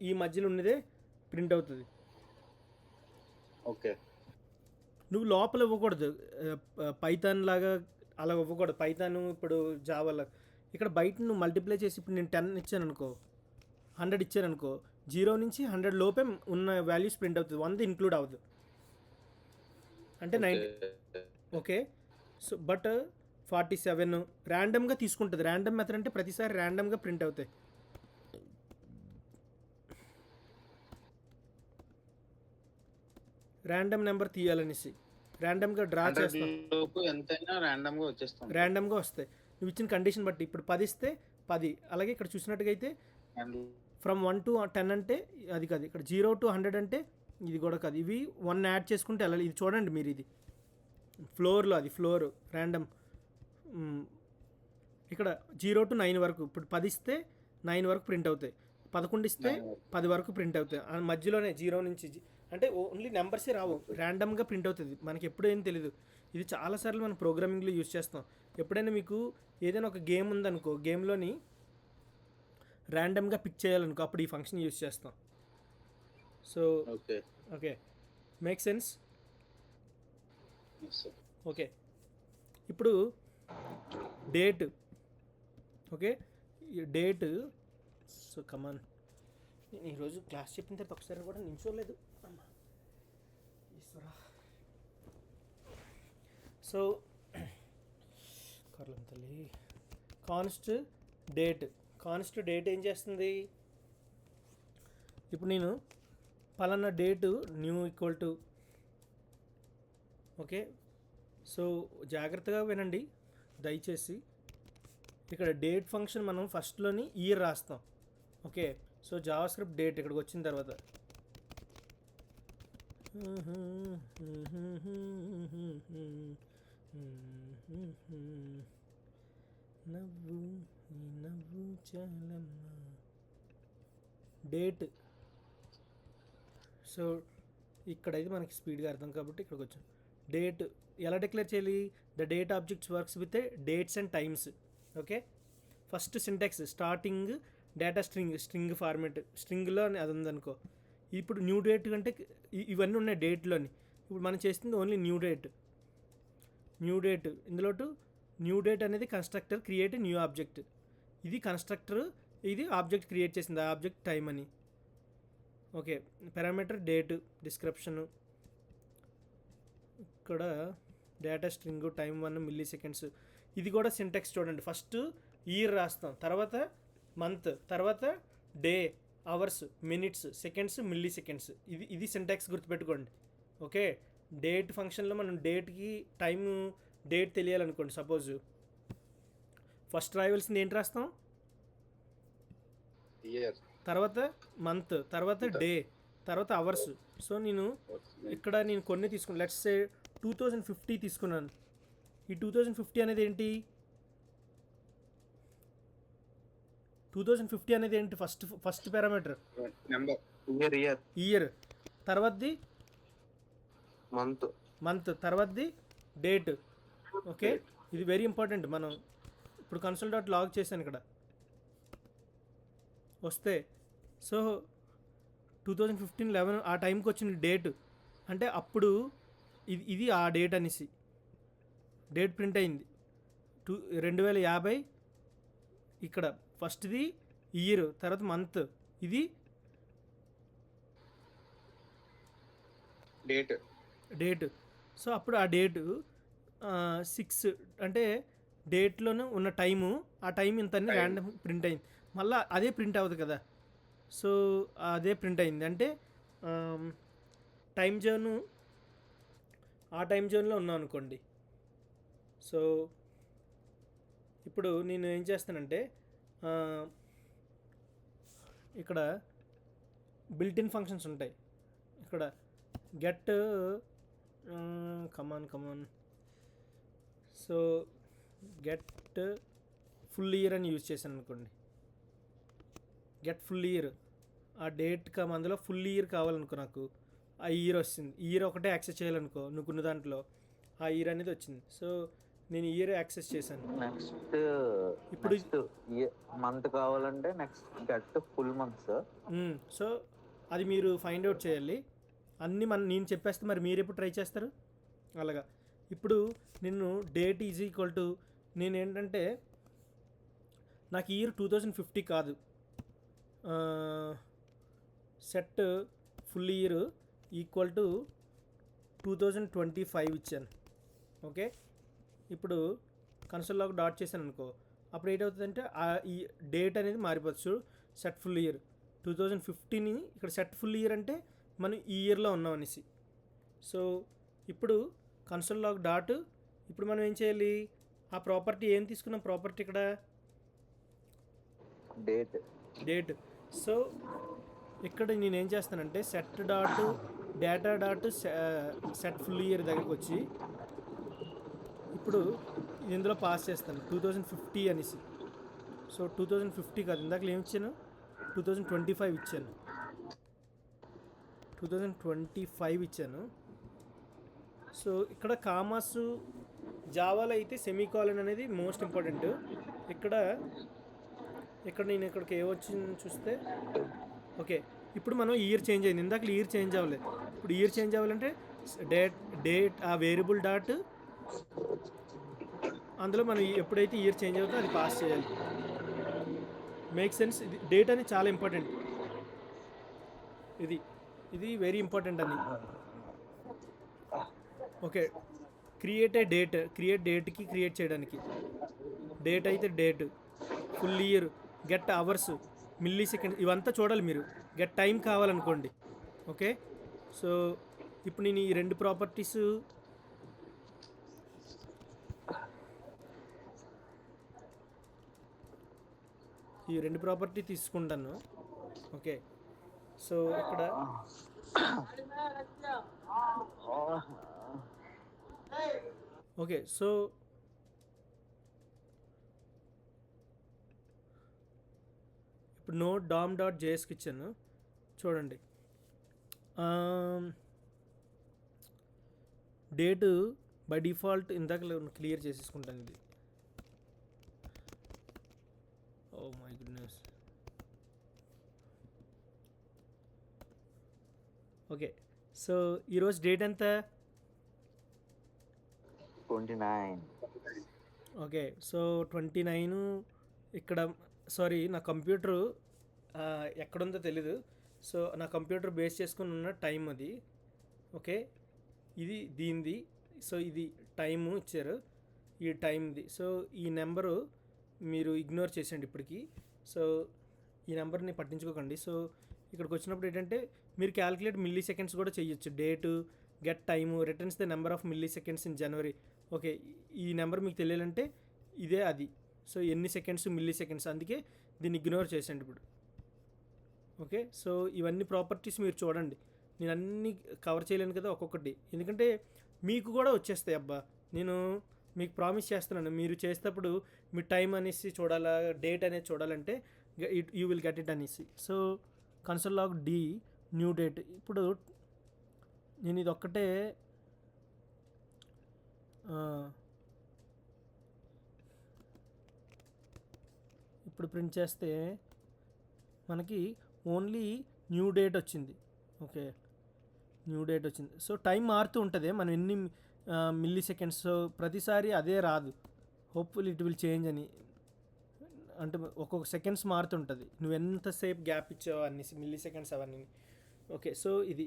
ఈ మధ్యలో ఉన్నదే ప్రింట్ అవుతుంది. ఓకే, నువ్వు లోపల ఇవ్వకూడదు, పైథాన్ లాగా అలా ఇవ్వకూడదు. పైథాన్ ఇప్పుడు జావాలా ఇక్కడ బయట నువ్వు మల్టిప్లై చేసి ఇప్పుడు నేను 10 ఇచ్చాను అనుకో, 100 ఇచ్చాను అనుకో, 0 నుంచి 100 లోపే ఉన్న వాల్యూస్ ప్రింట్ అవుతుంది, 100 ఇంక్లూడ్ అవ్వదు. అంటే 90. ఓకే, సో బట్ 47 ర్యాండమ్గా తీసుకుంటుంది. ర్యాండమ్ మెథడ్ అంటే ప్రతిసారి ర్యాండమ్గా ప్రింట్ అవుతాయి. ర్యాండమ్ నెంబర్ తీయాలనేసి ర్యాండమ్గా డ్రా చేస్తాం, ఎంతైనా ర్యాండమ్గా వచ్చేస్తాం, ర్యాండమ్గా వస్తాయి నువ్వు ఇచ్చిన కండిషన్ బట్టి. ఇప్పుడు 10 ఇస్తే 10. అలాగే ఇక్కడ చూసినట్టుగా అయితే ఫ్రమ్ 1 to 10 అంటే అది కాదు, ఇక్కడ 0 to 100 అంటే ఇది కూడా కాదు. ఇవి 1 యాడ్ చేసుకుంటే వెళ్ళాలి. ఇది చూడండి మీరు, ఇది ఫ్లోర్లో, అది ఫ్లోర్ ర్యాండమ్. ఇక్కడ 0 to 9 వరకు. ఇప్పుడు 10 ఇస్తే 9 వరకు ప్రింట్ అవుతాయి, 11 ఇస్తే 10 వరకు ప్రింట్ అవుతాయి. మధ్యలోనే 0 నుంచి అంటే ఓన్లీ నెంబర్సే రావు, ర్యాండమ్గా ప్రింట్ అవుతుంది. మనకి ఎప్పుడు ఏం తెలీదు. ఇది చాలాసార్లు మనం ప్రోగ్రామింగ్లో యూజ్ చేస్తాం. ఎప్పుడైనా మీకు ఏదైనా ఒక గేమ్ ఉందనుకో, గేమ్లోని ర్యాండమ్గా పిక్ చేయాలనుకో, అప్పుడు ఈ ఫంక్షన్ యూజ్ చేస్తాం. So okay, make sense? Okay, ఇప్పుడు డేట్. ఓకే, ఈ డేట్. సో కమాన్, నేను ఈరోజు క్లాస్ చెప్పిన తర్వాత ఒకసారి కూడా నించోలేదు. ఈశ్వరా. సో కర్లం తల్లి, కాన్స్ట్ డేట్. కాన్స్ట్ డేట్ ఏం చేస్తుంది? ఇప్పుడు నేను పలానా date new equal to. Okay, so జాగ్రత్తగా వినండి దయచేసి. ఇక్కడ డేట్ ఫంక్షన్ మనం ఫస్ట్లోని ఇయర్ రాస్తాం. Okay, so Java script date ఇక్కడికి వచ్చిన తర్వాత నవ్వు నవ్వు చాలమ్మా డేట్. సో ఇక్కడైతే మనకి స్పీడ్గా అర్థం కాబట్టి ఇక్కడికి వచ్చాం. డేట్ ఎలా డిక్లేర్ చేయాలి? The date objects works with dates and times. Okay, first syntax starting data string format, స్ట్రింగ్లో అది ఉందనుకో. ఇప్పుడు న్యూ డేట్ కంటే ఇవన్నీ ఉన్నాయి డేట్లోని. ఇప్పుడు మనం చేస్తుంది ఓన్లీ న్యూ డేట్. ఇందులో న్యూ డేట్ అనేది కన్స్ట్రక్టర్ క్రియేట్ న్యూ ఆబ్జెక్ట్. ఇది కన్స్ట్రక్టర్, ఇది ఆబ్జెక్ట్ క్రియేట్ చేసింది, ఆ ఆబ్జెక్ట్ టైం అని. ఓకే, పారామీటర్ డేట్, డిస్క్రిప్షను, ఇక్కడ డేటా స్ట్రింగ్, టైం 1 milliseconds. ఇది కూడా సింటాక్స్ చూడండి. ఫస్ట్ ఇయర్ రాస్తాం, తర్వాత మంత్, తర్వాత day, hours, minutes, seconds, milliseconds. ఇది సింటాక్స్ గుర్తుపెట్టుకోండి. ఓకే, డేట్ ఫంక్షన్లో మనం డేట్కి టైము డేట్ తెలియాలనుకోండి. సపోజ్ ఫస్ట్ రాయవలసింది ఏంటి రాస్తాం? ఇయర్, తర్వాత మంత్, తర్వాత డే, తర్వాత అవర్స్. సో నేను ఇక్కడ కొన్ని తీసుకున్నాను. లెట్స్ సే 2050 తీసుకున్నాను. ఈ 2050 అనేది ఏంటి? 2050 అనేది ఏంటి? ఫస్ట్ పారామీటర్ నెంబర్, ఇయర్, తర్వాతది మంత్, తర్వాతది డేట్. ఓకే, ఇది వెరీ ఇంపార్టెంట్. మనం ఇప్పుడు కన్సోల్ డాట్ లాగ్ చేశాను ఇక్కడ. వస్తే సో 2015-11 ఆ టైంకి వచ్చిన డేట్ అంటే అప్పుడు ఇది ఆ డేట్ అనేసి డేట్ ప్రింట్ అయింది 2050 ఇక్కడ ఫస్ట్ది ఇయర్, తర్వాత మంత్, ఇది డేట్. సో అప్పుడు ఆ డేటు 6 అంటే డేట్లోనే ఉన్న టైము, ఆ టైం ఇంత అని Time. ర్యాండమ్ ప్రింట్ అయింది. మళ్ళీ అదే ప్రింట్ అవ్వదు కదా, సో అదే ప్రింట్ అయింది అంటే టైం జోను ఆ టైం జోన్లో ఉన్నాం అనుకోండి. సో ఇప్పుడు నేను ఏం చేస్తానంటే ఆ, ఇక్కడ బిల్ట్-ఇన్ ఫంక్షన్స్ ఉంటాయి. ఇక్కడ గెట్ కమాన్ సో గెట్ ఫుల్ ఇయర్ అని యూజ్ చేశాను అనుకోండి. గెట్ ఫుల్ ఇయర్ ఆ డేట్ అందులో ఫుల్ ఇయర్ కావాలనుకో, నాకు ఆ ఇయర్ వస్తుంది. ఇయర్ ఒకటే యాక్సెస్ చేయాలనుకో నువ్వుకున్న దాంట్లో, ఆ ఇయర్ అనేది వచ్చింది. సో నేను ఇయర్ యాక్సెస్ చేశాను. నెక్స్ట్ ఇప్పుడు మంత్ కావాలంటే next get full months. So అది మీరు ఫైండ్ అవుట్ చేయాలి. అన్నీ నేను చెప్పేస్తే మరి మీరు ఎప్పుడు ట్రై చేస్తారు అలాగా. ఇప్పుడు నేను డేట్ ఈజ్ ఈక్వల్ టు నేను ఏంటంటే నాకు ఇయర్ 2050 కాదు, set full year equal to 2025 ఇచ్చాను. ఓకే, ఇప్పుడు కన్సోల్లోకి డాట్ చేశాను అనుకో, అప్పుడు ఏంటవుతుందంటే ఈ డేట్ అనేది మారిపోవచ్చు. సెట్ ఫుల్ ఇయర్ 2050ని ఇక్కడ సెట్ ఫుల్ ఇయర్ అంటే మనం ఈ ఇయర్లో ఉన్నాం అనేసి. సో ఇప్పుడు కన్సోల్లోకి డాట్, ఇప్పుడు మనం ఏం చేయాలి, ఆ ప్రాపర్టీ ఏం తీసుకున్నాం, ప్రాపర్టీ ఇక్కడ డేట్. సో ఇక్కడ నేను ఏం చేస్తానంటే set dot data dot set full year దగ్గరకు వచ్చి ఇప్పుడు ఇందులో పాస్ చేస్తాను 2050 అనేసి. సో 2050 కాదు, ఇందాక ఏమి ఇచ్చాను, 2025 ఇచ్చాను. 2025 ఇచ్చాను. సో ఇక్కడ కామాస్ జావాలో అయితే సెమీకాలన్ అనేది మోస్ట్ ఇంపార్టెంట్. ఇక్కడ నేను ఇక్కడికి ఏ వచ్చింది చూస్తే ఓకే, ఇప్పుడు మనం ఇయర్ చేంజ్ అయింది. ఇందాక ఇయర్ చేంజ్ అవ్వలేదు, ఇప్పుడు ఇయర్ చేంజ్ అవ్వాలంటే డేట్ ఆ వేరియబుల్ డాట్ అందులో మనం ఎప్పుడైతే ఇయర్ చేంజ్ అవుతుందో అది పాస్ చేయాలి. Make sense. ఇది డేట్ అనేది చాలా ఇంపార్టెంట్, ఇది వెరీ ఇంపార్టెంట్ అని. ఓకే, క్రియేట్ డేట్కి క్రియేట్ చేయడానికి డేట్ అయితే date, full year, get hours, millisecond, ఇవంతా చూడాలి మీరు. గెట్ టైం కావాలనుకోండి. ఓకే, సో ఇప్పుడు నేను ఈ రెండు ప్రాపర్టీస్ తీసుకుంటాను. ఓకే, సో ఇక్కడ ఓకే, సో ఇప్పుడు నోట్ డామ్ డాట్ జేఎస్కి ఇచ్చాను చూడండి. డేటు బై డిఫాల్ట్ ఇందాక క్లియర్ చేసేసుకుంటాను ఇది. Oh my goodness. Okay, so ఈరోజు డేట్ ఎంత? 29. ఓకే, సో 29 ఇక్కడ సారీ నా కంప్యూటరు ఎక్కడుందో తెలీదు. సో నా కంప్యూటర్ బేస్ చేసుకుని ఉన్న టైం అది. ఓకే, ఇది దీనిది. సో ఇది టైము ఇచ్చారు, ఈ టైంది. సో ఈ నెంబరు మీరు ఇగ్నోర్ చేసేయండి ఇప్పటికి. సో ఈ నెంబర్ని పట్టించుకోకండి. సో ఇక్కడికి వచ్చినప్పుడు ఏంటంటే మీరు క్యాలిక్యులేట్ మిల్లీ సెకండ్స్ కూడా చేయొచ్చు. Date, get time, returns the number of milli seconds in January. Okay, ఈ నెంబర్ మీకు తెలియాలంటే ఇదే అది. సో ఎన్ని సెకండ్స్ మిల్లీ సెకండ్స్, అందుకే దీన్ని ఇగ్నోర్ చేసేయండి ఇప్పుడు. ఓకే, సో ఇవన్నీ ప్రాపర్టీస్ మీరు చూడండి. నేను అన్నీ కవర్ చేయలేను కదా ఒక్కొక్కటి, ఎందుకంటే మీకు కూడా వచ్చేస్తాయి. అబ్బా, నేను మీకు ప్రామిస్ చేస్తున్నాను, మీరు చేసేటప్పుడు మీ టైం అనేసి చూడాలా, డేట్ అనేది చూడాలంటే యూ విల్ గెట్ ఇట్ అనేసి. So console log the new date. ఇప్పుడు నేను ఇది ఒక్కటే ఇప్పుడు ప్రింట్ చేస్తే మనకి ఓన్లీ న్యూ డేట్ వచ్చింది. ఓకే, న్యూ డేట్ వచ్చింది. సో టైం మారుతూ ఉంటుంది, మనం ఎన్ని మిల్లీ సెకండ్స్ ప్రతిసారి అదే రాదు. హోప్ఫుల్ ఇట్ విల్ చేంజ్ అని, అంటే ఒక్కొక్క సెకండ్స్ మారుతుంటుంది. నువ్వు ఎంతసేపు గ్యాప్ ఇచ్చావు అన్ని మిల్లీ సెకండ్స్ అవన్నీ. ఓకే, సో ఇది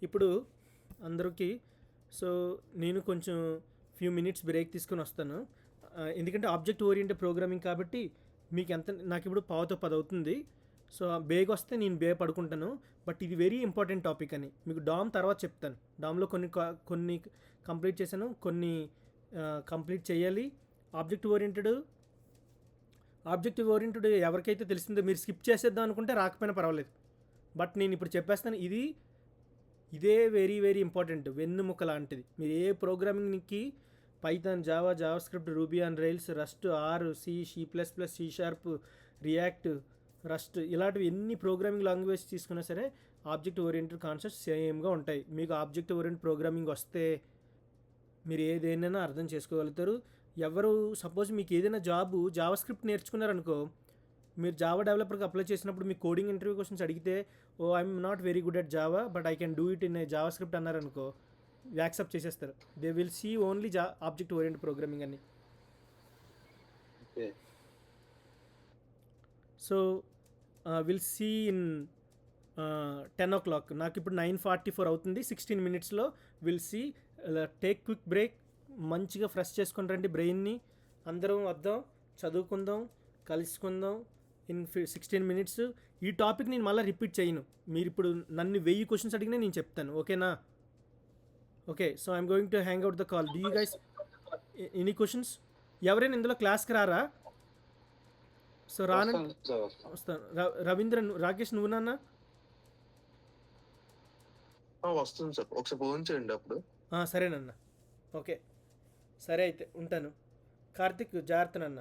ఇప్పుడు అందరికీ. సో నేను కొంచెం ఫ్యూ మినిట్స్ బ్రేక్ తీసుకొని వస్తాను, ఎందుకంటే ఆబ్జెక్ట్ ఓరియంటెడ్ ప్రోగ్రామింగ్ కాబట్టి మీకు ఎంత, నాకు ఇప్పుడు 9:10 అవుతుంది. సో బేగ్ వస్తే నేను పడుకుంటాను. బట్ ఇది వెరీ ఇంపార్టెంట్ టాపిక్ అని మీకు డామ్ తర్వాత చెప్తాను. డామ్లో కొన్ని కంప్లీట్ చేశాను, కొన్ని కంప్లీట్ చేయాలి. ఆబ్జెక్ట్ ఓరియంటెడ్ ఎవరికైతే తెలిసిందో మీరు స్కిప్ చేసేద్దాం అనుకుంటే రాకపోయినా పర్వాలేదు, బట్ నేను ఇప్పుడు చెప్పేస్తాను. ఇదే వెరీ వెరీ ఇంపార్టెంట్, వెన్నుముక లాంటిది. మీరు ఏ ప్రోగ్రామింగ్కి Python, Java, JavaScript, Ruby on Rails, Rust, R, C, C++, C#, React, Rust ఇలాంటివి ఎన్ని ప్రోగ్రామింగ్ లాంగ్వేజ్ తీసుకున్నా సరే ఆబ్జెక్ట్ ఓరియంటెడ్ కాన్సెప్ట్స్ సేమ్గా ఉంటాయి. మీకు ఆబ్జెక్ట్ ఓరియంటెడ్ ప్రోగ్రామింగ్ వస్తే మీరు ఏదైనా అర్థం చేసుకోగలుగుతారు. ఎవరు సపోజ్ మీకు ఏదైనా జావా స్క్రిప్ట్ నేర్చుకున్నారనుకో, మీరు జావా డెవలపర్కి అప్లై చేసినప్పుడు మీకు కోడింగ్ ఇంటర్వ్యూ క్వశ్చన్స్ అడిగితే I'm not very good at Java but I can do it in JavaScript అన్నారనుకో, యాక్సెప్ట్ చేసేస్తారు. They will see only object oriented programming అని. Okay, so will see in 10 o'clock. నాకు ఇప్పుడు 9:44 అవుతుంది. 16 minutesలో will see. Take quick break, మంచిగా fresh చేసుకొని రండి బ్రెయిన్ని. అందరం వద్దాం, చదువుకుందాం, కలుసుకుందాం ఇన్ 16 minutes. ఈ టాపిక్ నేను మళ్ళీ రిపీట్ చేయను. మీరు ఇప్పుడు నన్ను 1000 క్వశ్చన్స్ అడిగినా నేను చెప్తాను, ఓకేనా? Okay, so I'm going to hang out the call. Do you guys any questions? ఎవరైనా ఇందులో క్లాస్కి రారా? సో వస్తాను. రవీంద్ర, రాకేష్ నువ్వు నాన్న వస్తుంది సార్, ఒకసారి ఫోన్ చేయండి అప్పుడు. సరేనన్న. ఓకే, సరే అయితే ఉంటాను. కార్తిక్ జాగ్రత్త నాన్న.